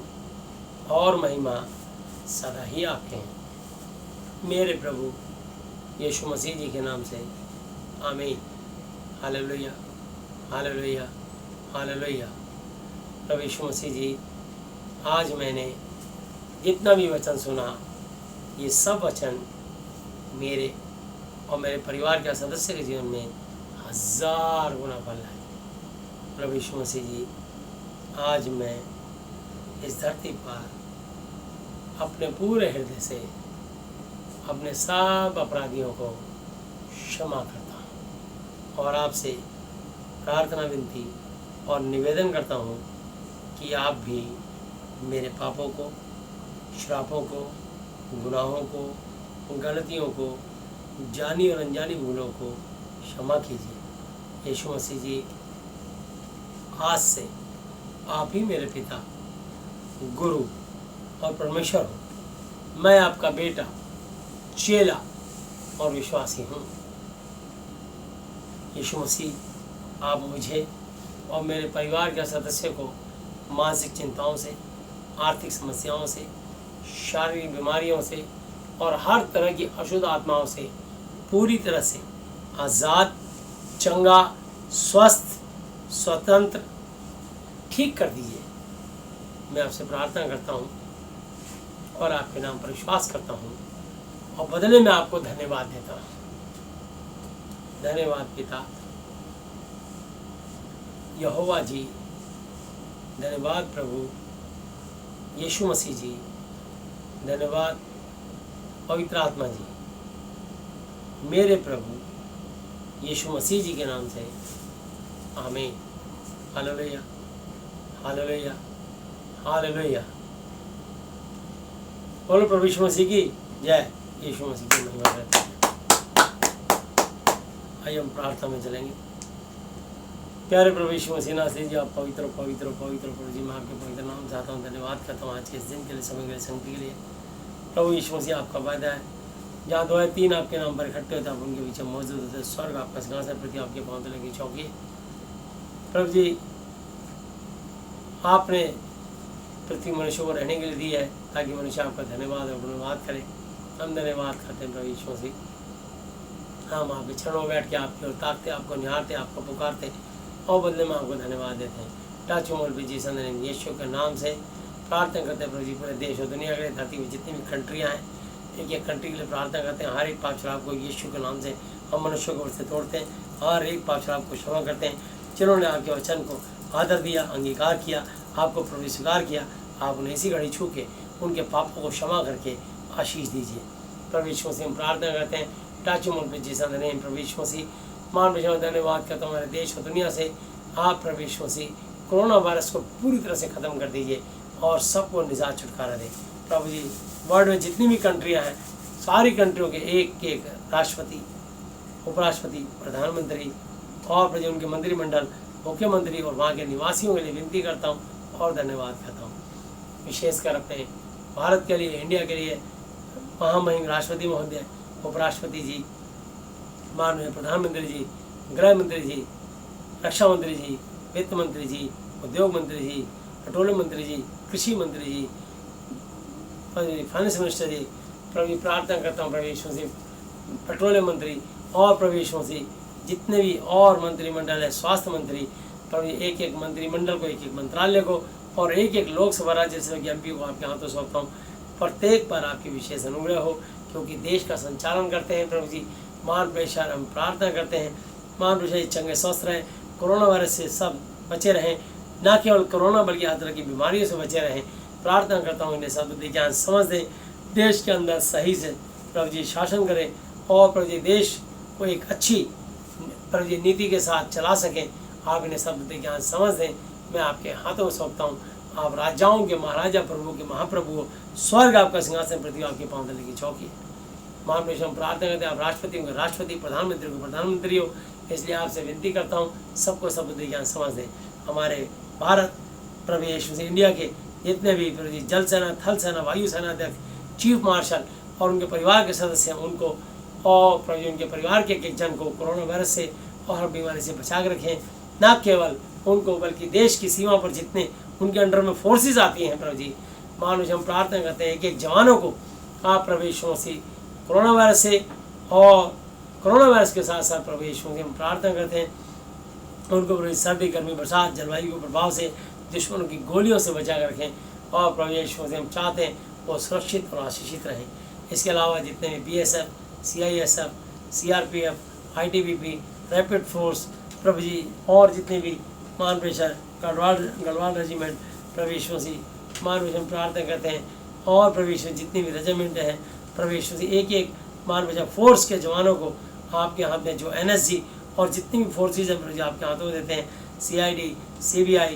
और महिमा सदा ही आपके हैं। मेरे प्रभु यीशु मसीह जी के नाम से आमीन। हालेलुया, हालेलुया, हालेलुया। प्रभु यीशु मसीह जी, आज मैंने जितना भी वचन सुना, ये सब वचन मेरे और मेरे परिवार के सदस्य के जीवन में 1000 गुना फल लाए। प्रभु यीशु मसीह जी, आज मैं इस धरती पर अपने पूरे हृदय से अपने सब अपराधियों को क्षमा करता हूँ, और आपसे प्रार्थना विनती और निवेदन करता हूँ कि आप भी मेरे पापों को, श्रापों को, गुनाहों को, गलतियों को, जानी और अनजानी भूलों को क्षमा कीजिए। यीशु मसीह जी, आज से आप ही मेरे पिता, गुरु और परमेश्वर हो। मैं आपका बेटा, चेला और विश्वासी हूँ। यीशु मसीह, आप मुझे और मेरे परिवार के सदस्य को मानसिक चिंताओं से, आर्थिक समस्याओं से, शारीरिक बीमारियों से और हर तरह की अशुद्ध आत्माओं से पूरी तरह से आज़ाद, चंगा, स्वस्थ, स्वतंत्र ठीक कर दीजिए। मैं आपसे प्रार्थना करता हूँ और आपके नाम पर विश्वास करता हूँ, और बदले में आपको धन्यवाद देता हूँ। धन्यवाद पिता यहोवा जी, धन्यवाद प्रभु यीशु मसीह जी, धन्यवाद पवित्र आत्मा जी। मेरे प्रभु यीशु मसीह जी के नाम से आमीन। हालेलुया, हालेलुया, हालेलुया। बोलो प्रभु यीशु मसीह की जय। यीशु मसीह की महिमा करते हैं। आइए हम प्रार्थना में चलेंगे। प्यारे प्रभु यीशु मसीह नासरी जी, आप पवित्र पवित्र पवित्र प्रभु जी, मैं आपके पवित्र नाम चाहता हूँ, धन्यवाद करता हूँ आज के इस दिन के लिए, समय के लिए, संगति के लिए। प्रभु यीशु मसीह, आपका वायदा है जहाँ 2 या 3 आपके नाम पर इकट्ठे होते हैं आप उनके पीछे मौजूद होते हैं। स्वर्ग आपका सिंहासन, प्रति आपके पाँव तले की चौकी है। प्रभु जी, आपने पृथ्वी मनुष्य को रहने के लिए दी है ताकि मनुष्य आपका धन्यवाद और गुणवाद करे। हम धन्यवाद करते हैं प्रभु यीशु मसीह। हम आपके चरणों में बैठ के आपकी ओर ताकते, आपको निहारते, आपको पुकारते और बदले में आपको धन्यवाद देते हैं। टाचू मोल भी जी संदन यीशु के नाम से प्रार्थना करते हैं प्रभु जी। पूरे देश और दुनिया के लिए, धरती में जितनी भी कंट्रियाँ हैं, एक एक कंट्री के लिए प्रार्थना करते हैं। हर एक पाप शराब को यीशु के नाम से हम मनुष्यों को ओर से तोड़ते हैं, हर एक पाप शराब को क्षमा करते हैं। जिन्होंने आपके वचन को आदर दिया, अंगीकार किया, आपको प्रभु स्वीकार किया, आप उन्हें इसी घड़ी छू के उनके पापों को क्षमा करके आशीष दीजिए। प्रभु यीशु मसीह हम प्रार्थना करते हैं। टाचू मोल पे जीसा नेम प्रभु यीशु मसीह, मान में धन्यवाद करता हूँ हमारे देश और दुनिया से। आप प्रभु यीशु मसीह कोरोना वायरस को पूरी तरह से ख़त्म कर दीजिए और सबको निजात छुटकारा दें। प्रभु जी, वर्ल्ड में जितनी भी कंट्रियाँ हैं, सारी कंट्रियों के एक एक राष्ट्रपति, उपराष्ट्रपति, प्रधानमंत्री और प्रभु जी उनके मंत्रिमंडल, मुख्यमंत्री और वहाँ के निवासियों के लिए विनती करता हूँ और धन्यवाद करता हूँ। विशेषकर अपने भारत के लिए, इंडिया के लिए महामहिम राष्ट्रपति महोदय, उपराष्ट्रपति जी, माननीय प्रधानमंत्री जी, गृह मंत्री जी, रक्षा मंत्री जी, वित्त मंत्री जी, उद्योग मंत्री जी, पेट्रोलियम मंत्री जी, कृषि मंत्री जी, फाइनेंस मिनिस्टर जी, प्रभु प्रार्थना करता हूँ प्रभु यीशु मसीह, पेट्रोलियम मंत्री और प्रभु यीशु मसीह जितने भी और मंत्रिमंडल है, स्वास्थ्य मंत्री, प्रभु एक एक मंत्रिमंडल को, एक एक मंत्रालय को और एक एक लोकसभा राज्यसभा के एमपी को आपके हाथों सौंपता हूँ। प्रत्येक पर आपकी विशेष अनुग्रह हो, क्योंकि देश का संचालन करते हैं प्रभु जी। मान प्रेशर हम प्रार्थना करते हैं, मान प्रेशर चंगे स्वस्थ रहें, कोरोना वायरस से सब बचे रहें, न केवल कोरोना बल्कि हर तरह की बीमारियों से बचे रहें। प्रार्थना करता हूँ इन्हें सब ज्ञान समझ दें, देश के अंदर सही से प्रभु जी शासन करें और प्रभु जी देश को एक अच्छी प्रभु जी नीति के साथ चला सकें। आप इन्हें सब ज्ञान समझ दें, मैं आपके हाथों में सौंपता हूँ। आप राजाओं के महाराजा, प्रभु के महाप्रभु हो, स्वर्ग आपका सिंहासन, पृथ्वी आपके पाँव तले की चौकी है। महापुरुष हम प्रार्थना करते हैं आप राष्ट्रपति होंगे राष्ट्रपति, प्रधानमंत्री को प्रधानमंत्री हो। इसलिए आपसे विनती करता हूँ सबको सब बुद्धि ज्ञान समझ दें। हमारे भारत प्रभु यीशु से इंडिया के जितने भी प्रभु जी जल सेना, थल सेना, वायु सेना अध्यक्ष, चीफ मार्शल और उनके परिवार के सदस्य हैं उनको और प्रभु जी उनके परिवार के एक जन को कोरोना वायरस से और हर बीमारी से बचा के रखें। न केवल उनको बल्कि देश की सीमा पर जितने उनके अंडर में फोर्सेस आती हैं प्रभु जी, मानुष हम प्रार्थना करते हैं एक जवानों को आप प्रभु यीशु मसीह कोरोना वायरस से और कोरोना वायरस के साथ साथ प्रभु यीशु मसीह हम प्रार्थना करते हैं उनको प्रभु सर्दी, गर्मी, बरसात, जलवायु के प्रभाव से दुश्मनों की गोलियों से बचा कर रखें और प्रभु यीशु मसीह हम चाहते हैं वो सुरक्षित और आशीषित रहें। इसके अलावा जितने भी BSF, CISF, CRPF, ITBP, rapid force प्रभु जी और जितने भी मान प्रेशर गढ़वाल रेजिमेंट प्रभु यीशु मसीह मान प्रेशर प्रार्थना करते हैं और प्रभु यीशु जितनी भी रेजिमेंट हैं प्रभु यीशु मसीह एक एक मान प्रेशर फोर्स के जवानों को आपके हाथ में जो NSG और जितनी भी फोर्सेज हैं प्रभु जी आपके हाथों में देते हैं। CID, CBI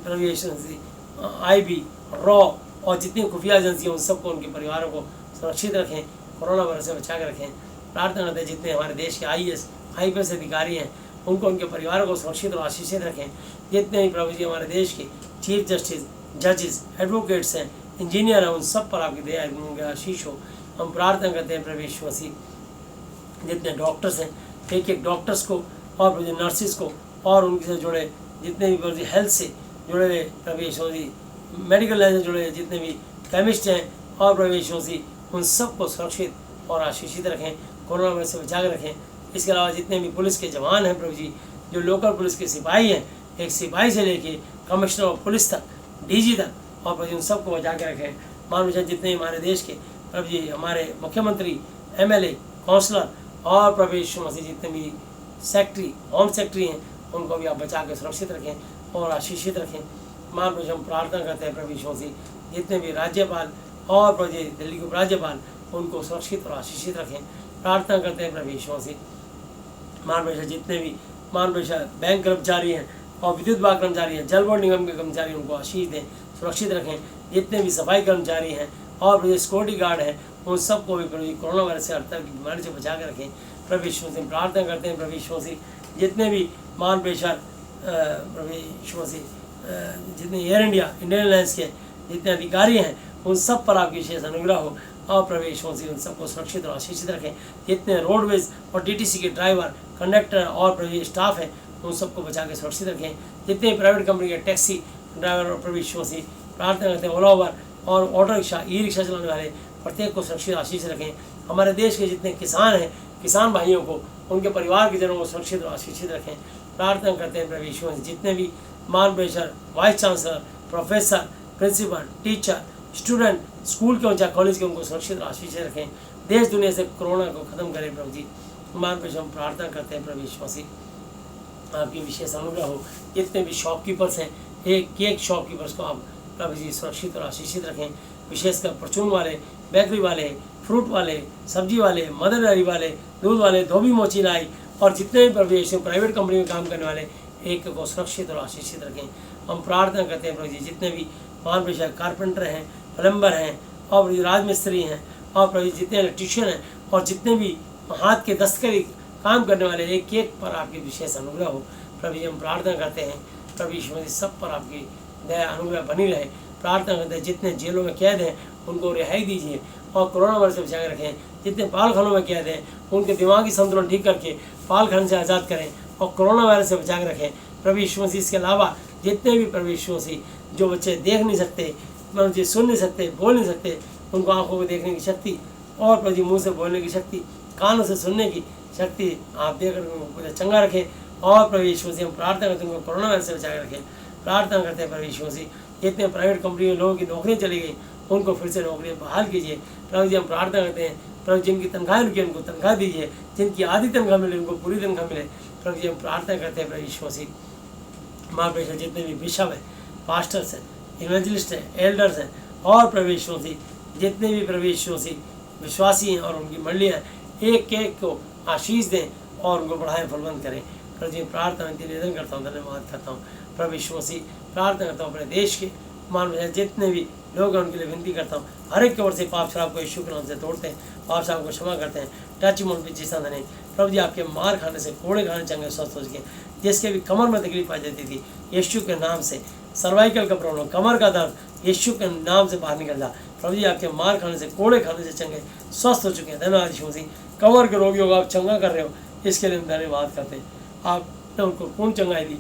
प्रभु यीशु मसीह IB, रॉ और जितनी खुफिया एजेंसी उन सबको उनके परिवारों को सुरक्षित रखें, कोरोना वायरस से बचा कर रखें। प्रार्थना करते हैं जितने हमारे देश के IAS, IPS अधिकारी हैं उनको उनके परिवारों को सुरक्षित और आशीषित रखें। जितने भी प्रभु जी हमारे देश के चीफ जस्टिस, जजेस, एडवोकेट्स हैं, इंजीनियर हैं उन सब पर आपकी दया उनका आशीष हो। हम प्रार्थना करते हैं प्रभु यीशु मसीह जितने डॉक्टर्स हैं एक एक डॉक्टर्स को और प्रभु जी नर्सिस को और उनके से जुड़े जितने भी प्रभु जी हेल्थ से जुड़े हुए प्रभु यीशु मसीह मेडिकल लाइन से जुड़े हुए जितने भी केमिस्ट हैं और प्रभु यीशु मसीह उन सबको सुरक्षित और आशीषित रखें, कोरोना वायरस से बचा कर रखें। इसके अलावा जितने भी पुलिस के जवान हैं प्रभु जी, जो लोकल पुलिस के सिपाही हैं, एक सिपाही से लेके कमिश्नर ऑफ पुलिस तक, DG तक और प्रभु जी उन सबको बचा के रखें। मान लीजिए जितने हमारे देश के प्रभु जी हमारे मुख्यमंत्री, MLA, काउंसलर और प्रभु यीशु मसीह जितने भी सेक्रेटरी, होम सेक्रेटरी हैं उनको भी आप बचा के सुरक्षित रखें और आशीषित रखें। मान लीजिए हम प्रार्थना करते हैं प्रभु यीशु मसीह जितने भी राज्यपाल और प्रभु जी दिल्ली के राज्यपाल उनको सुरक्षित और आशीषित रखें। प्रार्थना करते हैं प्रभु यीशु मसीह मान लीजिए जितने भी मान लीजिए बैंक कर्मचारी हैं और विद्युत विभाग कर्मचारी हैं, जल बोर्ड निगम के कर्मचारी उनको आशीष दें, सुरक्षित रखें। जितने भी सफाई कर्मचारी हैं और प्रभु सिक्योरिटी गार्ड हैं उन सबको भी प्रभु कोरोना वायरस से हर तरह की बीमारी से बचा कर रखें। प्रभु यीशु मसीह प्रार्थना करते हैं प्रभु यीशु मसीह जितने भी मान प्रेशर प्रभु यीशु मसीह जितने एयर इंडिया, इंडियन एयरलाइंस के जितने अधिकारी हैं उन सब पर आपकी विशेष अनुग्रह हो और प्रभु यीशु मसीह उन सबको सुरक्षित और आशीषित रखें। जितने रोडवेज और DTC के ड्राइवर, कंडक्टर और प्रभु स्टाफ हैं उन सबको बचा के सुरक्षित रखें। जितने प्राइवेट कंपनी के टैक्सी ड्राइवर और प्रभु यीशु मसीह प्रार्थना करते हैं ओला उबर और ऑटो रिक्शा, ई-रिक्शा चलाने वाले प्रत्येक को सुरक्षित आशीष रखें। हमारे देश के जितने किसान हैं, किसान भाइयों को उनके परिवार के जनों को सुरक्षित और आशीषित रखें। प्रार्थना करते हैं प्रभु यीशु मसीह जितने भी मान pressure, vice chancellor, professor, principal, teacher, student, school के हो चाहे कॉलेज के उनको सुरक्षित और आशीष रखें। देश दुनिया से कोरोना को खत्म करें प्रभु जी। मान प्रेशर हम प्रार्थना करते हैं प्रभु यीशु मसीह आपकी विशेष अनुग्रह हो। जितने भी शॉपकीपर्स हैं एक शॉपकीपर्स को आप प्रभु जी सुरक्षित और आशीषित रखें। विशेषकर परचून वाले, बेकरी वाले, फ्रूट वाले, सब्जी वाले, मदर डेयरी वाले, दूध वाले, धोबी मोची लाई और जितने भी प्रभु यीशु प्राइवेट कंपनी में काम करने वाले एक को सुरक्षित और आशीषित रखें। हम प्रार्थना करते हैं प्रभु जी जितने भी मान प्रेशर कारपेंटर हैं, प्लम्बर हैं और राजमिस्त्री हैं और प्रभु जितने इलेक्ट्रीशियन हैं और जितने भी हाथ के दस्तकारी काम करने वाले एक एक पर आपकी विशेष अनुग्रह हो। प्रभु जी हम प्रार्थना करते हैं प्रभु यीशु मसीह सब पर आपकी दया अनुग्रह बनी रहे। प्रार्थना करते हैं जितने जेलों में कैद हैं उनको रिहाई दीजिए और कोरोना वायरस से बचा के रखें। जितने पालखानों में कैद हैं उनके दिमागी संतुलन ठीक करके पालखान से आज़ाद करें और कोरोना वायरस से बचा के रखें। प्रभु यीशु मसीह इसके अलावा जितने भी प्रभु यीशु मसीह जो बच्चे देख नहीं सकते, मतलब सुन नहीं सकते, बोल नहीं सकते, उनको आंखों को देखने की शक्ति और प्रभु जी मुँह से बोलने की शक्ति, कानों से सुनने की शक्ति आप देकर उनको चंगा रखें। और प्रभु यीशु मसीह हम प्रार्थना करते हैं उनको कोरोना वायरस से बचा के रखें। प्रार्थना करते हैं प्रभु यीशु मसीह जितने प्राइवेट कंपनी में लोगों की नौकरियाँ चली गई उनको फिर से नौकरियाँ बहाल कीजिए। प्रभु जी हम प्रार्थना करते हैं प्रभु जिनकी तनख्वाह रुकी उनको तनख्वाह दीजिए, जिनकी आधी तनख्वाह मिले उनको पूरी तनख्वाह मिले। प्रभु जी हम प्रार्थना करते हैं प्रभु यीशु मसीह महाप्रेषण जितने भी बिशप हैं, पास्टर्स हैं, इवेंजलिस्ट हैं, एल्डर्स हैं और प्रभु यीशु मसीह जितने भी प्रभु यीशु मसीह विश्वासी हैं और उनकी मंडलियाँ एक एक को आशीष दें और उनको बढ़ाएं, फलवंत करें। प्रभु जी प्रार्थना निवेदन करता हूँ, धन्यवाद करता हूँ। प्रभु यीशु मसीह प्रार्थना करता हूँ अपने देश के मान बजाय जितने भी लोग हैं उनके लिए विनती करता हूँ, हर एक के ओर से पाप शराब को यीशु के नाम से तोड़ते हैं, पाप शराब को क्षमा करते हैं। टच मोड भी जिस नहीं प्रभु जी आपके मार खाने से, कोड़े खाने चंगे स्वस्थ हो सके, जिसके भी कमर में तकलीफ आ जाती थी यीशु के नाम से, सर्वाइकल का प्रॉब्लम, कमर का दर्द यीशु के नाम से बाहर निकल जा। प्रभु जी आपके मार खाने से, कोड़े खाने से चंगे स्वस्थ हो चुके हैं। धन्यवाद यीशु मसीह, कमर के रोगियों को आप चंगा कर रहे हो, इसके लिए हम धन्यवाद करते हैं। आपने उनको पूर्ण चंगाई दी,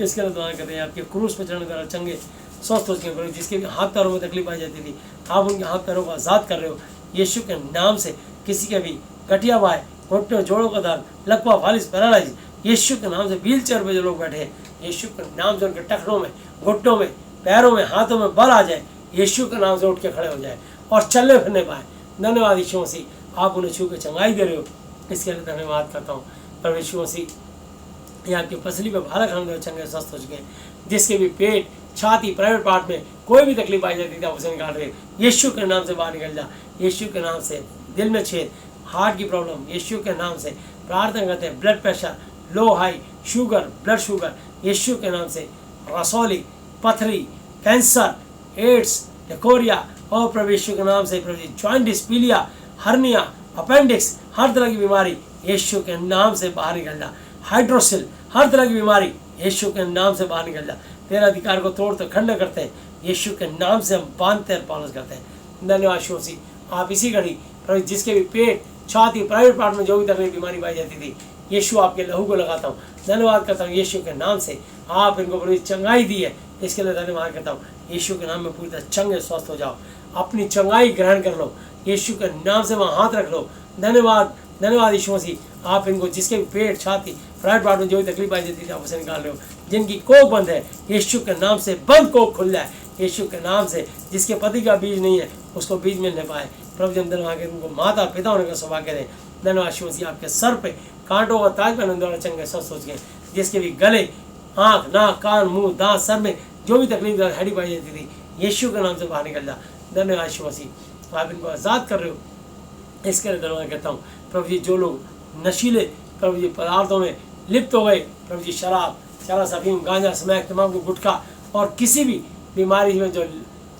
इसके लिए दुआ करते हैं। आपके क्रूस पर चढ़ने द्वारा चंगे स्वस्थ हो चुके हैं। जिसके भी हाथ पैरों में तकलीफ आ जाती थी, आप उनके हाथ पैरों को आज़ाद कर रहे हो यीशु के नाम से। किसी के भी गठिया बाय, घुटनों जोड़ों का दर्द, लकवा, फालिस, पैरालाइज, यीशु के नाम से। व्हील चेयर पर जो लोग बैठे हैं यीशु के नाम से उनके टखनों में, घुटनों में, पैरों में, हाथों में बल आ जाए, यीशु के नाम से उठ के खड़े हो जाए और चलने फिरने पाए। धन्यवाद यीशु मसीह, आप उन्हें छू के चंगाई दे रहे हो, इसके लिए धन्यवाद करता हूँ। पर यीशु मसीह ये आपकी पसली पे भाला खाने दो, चंगे स्वस्थ हो चुके हैं। जिसके भी पेट, छाती, प्राइवेट पार्ट में कोई भी तकलीफ आई जाती थी, आप उसे निकाल रहे यीशु के नाम से बाहर निकल जा। यीशु के नाम से दिल में छेद, हार्ट की प्रॉब्लम यीशु के नाम से प्रार्थना करते हैं। ब्लड प्रेशर, लो हाई, शुगर, ब्लड शुगर यीशु के नाम से। रसौली, पथरी, कैंसर, एड्स, डिकोरिया और प्रभु यीशु के नाम से। प्रभु जॉइंटिस, पीलिया, हर्निया, अपेंडिक्स, हर तरह की बीमारी यीशु के नाम से बाहर निकल जा। हाइड्रोसिल, हर तरह की बीमारी यीशु के नाम से बाहर निकल जा। तेरा अधिकार को तोड़ते खंड करते हैं यीशु के नाम से, हम बांधते हैं, पालन करते हैं। धन्यवाद यीशु मसीह, आप इसी घड़ी प्रभु जिसके भी पेट, छाती, प्राइवेट पार्ट में जो भी तकलीफ बीमारी पाई जाती थी, यीशु आपके लहू को लगाता हूँ। धन्यवाद करता हूँ यीशु के नाम से, आप इनको बड़ी चंगाई दी है, इसके लिए धन्यवाद करता हूँ। यीशु के नाम में पूरी तरह चंगे स्वस्थ हो जाओ, अपनी चंगाई ग्रहण कर लो, यीशु के नाम से वहाँ हाथ रख लो। धन्यवाद, धन्यवाद यीशु मसीह, आप इनको जिसके भी पेट, छाती, प्राइवेट पार्ट में जो भी तकलीफ आई जाती थी, आप उसे निकाल रहे हो। जिनकी कोख बंद है यीशु के नाम से बंद कोख खुल जाए, यीशु के नाम से। जिसके पति का बीज नहीं है उसको बीज मिलने पाए। प्रभु जी धन्यवाद के उनको माता पिता होने का सौभाग्य दें। धन्यवाद यीशु मसीह, आपके सर पे कांटों का ताज पहनने द्वारा चंगे स्वस्थ हो गए। जिसके भी गले, आँख, नाक, कान, मुंह, दांत, सर में जो भी तकलीफ हैडी पाई जाती थी, यीशु के नाम से बाहर निकल जा। धन्यवाद यीशु मसीह, आप इनको आज़ाद कर रहे हो, इसके लिए धन्यवाद कहता हूँ। प्रभु जी जो लोग नशीले प्रभु जी पदार्थों में लिप्त हो गए, प्रभु जी शराब, अफीम, गांजा, स्मैक, तंबाकू, गुटखा और किसी भी बीमारी में जो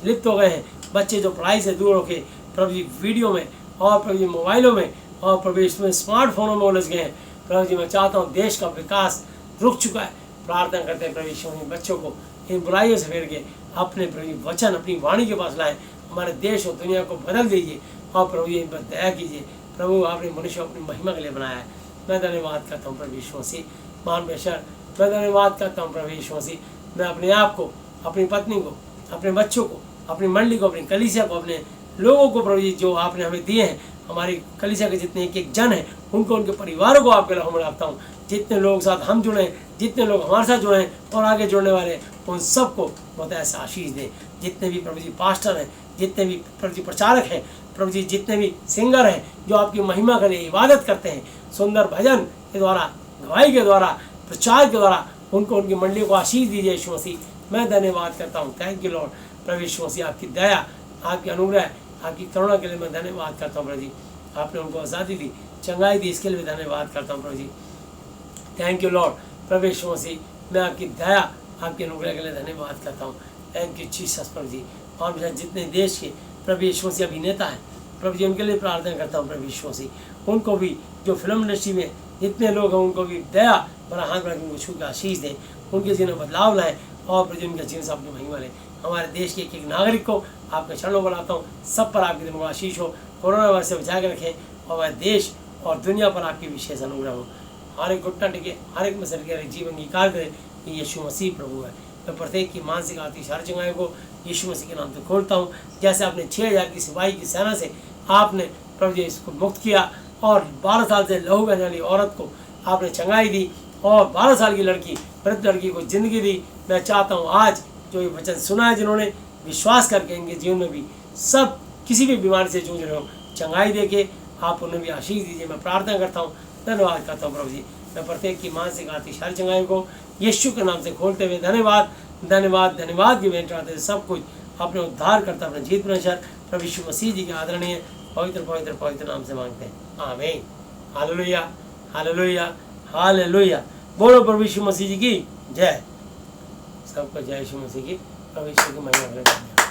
लिप्त हो गए हैं, बच्चे जो पढ़ाई से दूर होके प्रभु जी वीडियो में और प्रभु जी मोबाइलों में और प्रभु इसमें स्मार्टफोनों में उलझ गए हैं, प्रभु जी मैं चाहता हूँ देश का विकास रुक चुका है। प्रार्थना करते हैं प्रभु यीशु मसीह, बच्चों को इन बुराइयों से फेर के अपने प्रभु वचन, अपनी वाणी के पास लाएं। हमारे देश और दुनिया को बदल दीजिए और प्रभु जी इन पर दया कीजिए। प्रभु आपने मनुष्य अपनी महिमा के लिए बनाया है। मैं धन्यवाद करता हूँ प्रभु यीशु मसीह, महान बेशर मैं धन्यवाद करता हूँ प्रभु यीशु मसीह। मैं अपने आप को, अपनी पत्नी को, अपने बच्चों को, अपनी मंडली को, अपनी कलीसिया को, अपने लोगों को प्रभु जी जो आपने हमें दिए हैं, हमारी कलीसिया के जितने एक एक जन हैं उनको, उनके परिवारों को आपके लहू में रखता हूँ। जितने लोग साथ हम जुड़े हैं, जितने लोग हमारे साथ जुड़े हैं और आगे जुड़ने वाले हैं, उन सबको बहुत ऐसा आशीष दें। जितने भी प्रभु जी पास्टर हैं, जितने भी प्रभु जी प्रचारक हैं, प्रभु जी जितने भी सिंगर हैं जो आपकी महिमा के लिए इबादत करते हैं, सुंदर भजन के द्वारा, गवाही के द्वारा, प्रचार के द्वारा, उनको, उनकी मंडली को आशीष दीजिए यीशु मसीह। मैं धन्यवाद करता हूँ। Thank you lord. प्रभु यीशु मसीह आपकी दया, आपकी अनुग्रह, आपकी करुणा के लिए मैं धन्यवाद करता हूँ प्रभु जी। आपने उनको आज़ादी दी, चंगाई दी, इसके लिए भी धन्यवाद करता हूँ प्रभु जी। Thank you lord. प्रभु यीशु मसीह मैं आपकी दया, आपके अनुग्रह के लिए धन्यवाद करता हूँ। थैंक यू जीसस प्रभु जी। और जितने देश के प्रभु यीशु मसीह अभिनेता हैं प्रभु जी, उनके लिए प्रार्थना करता हूँ प्रभु यीशु मसीह। उनको भी जो फिल्म इंडस्ट्री में जितने लोग हैं उनको भी दया बड़ा हाथ बढ़ा के उनको छू के आशीष दें, उनके जीवन में बदलाव लाएं और प्रभु जी उनके जीवन से अपनी महिमा लें। हमारे देश के एक एक नागरिक को आपके चरणों में लाता हूँ, सब पर आपके दिन आशीष हो, कोरोना वायरस से बचा के रखें और हमारे देश और दुनिया पर आपकी विशेष अनुग्रह हो। हर एक घुटना टिके, हर एक में सर के जीवन अंगीकार करें कि यीशु मसीह प्रभु है। मैं प्रत्येक की मानसिक आर्थिक शारीरिक चंगाई को यीशु मसीह के नाम से खोलता हूँ। जैसे आपने 6000 की सिपाही की सेना से आपने प्रभु जी इसको मुक्त किया और 12 साल से लहू बहने वाली औरत को आपने चंगाई दी और 12 साल की लड़की, वृद्ध लड़की को जिंदगी दी। मैं चाहता हूँ आज जो ये वचन सुना है, जिन्होंने विश्वास करके इनके जीवन में भी सब किसी भी बीमारी से जूझ रहे हो, चंगाई दे के आप उन्हें भी आशीष दीजिए। मैं प्रार्थना करता हूँ, धन्यवाद करता हूँ प्रभु जी। मैं प्रत्येक की मानसिक आर्थिक शारीरिक चंगाई को यीशु के नाम से खोलते हुए धन्यवाद धन्यवाद धन्यवाद की भेंट करते सब कुछ अपने उद्धार करता, अपने जीत परमेश्वर प्रभु यीशु मसीह जी के आदरणीय पवित्र पवित्र पवित्र नाम से मांगते हैं, आमीन। हालेलुया हालेलुया हालेलुया। बोलो प्रभु यीशु मसीह जी की जय। सबको जय यीशु मसीह की प्रभु यीशु की महिमा करें।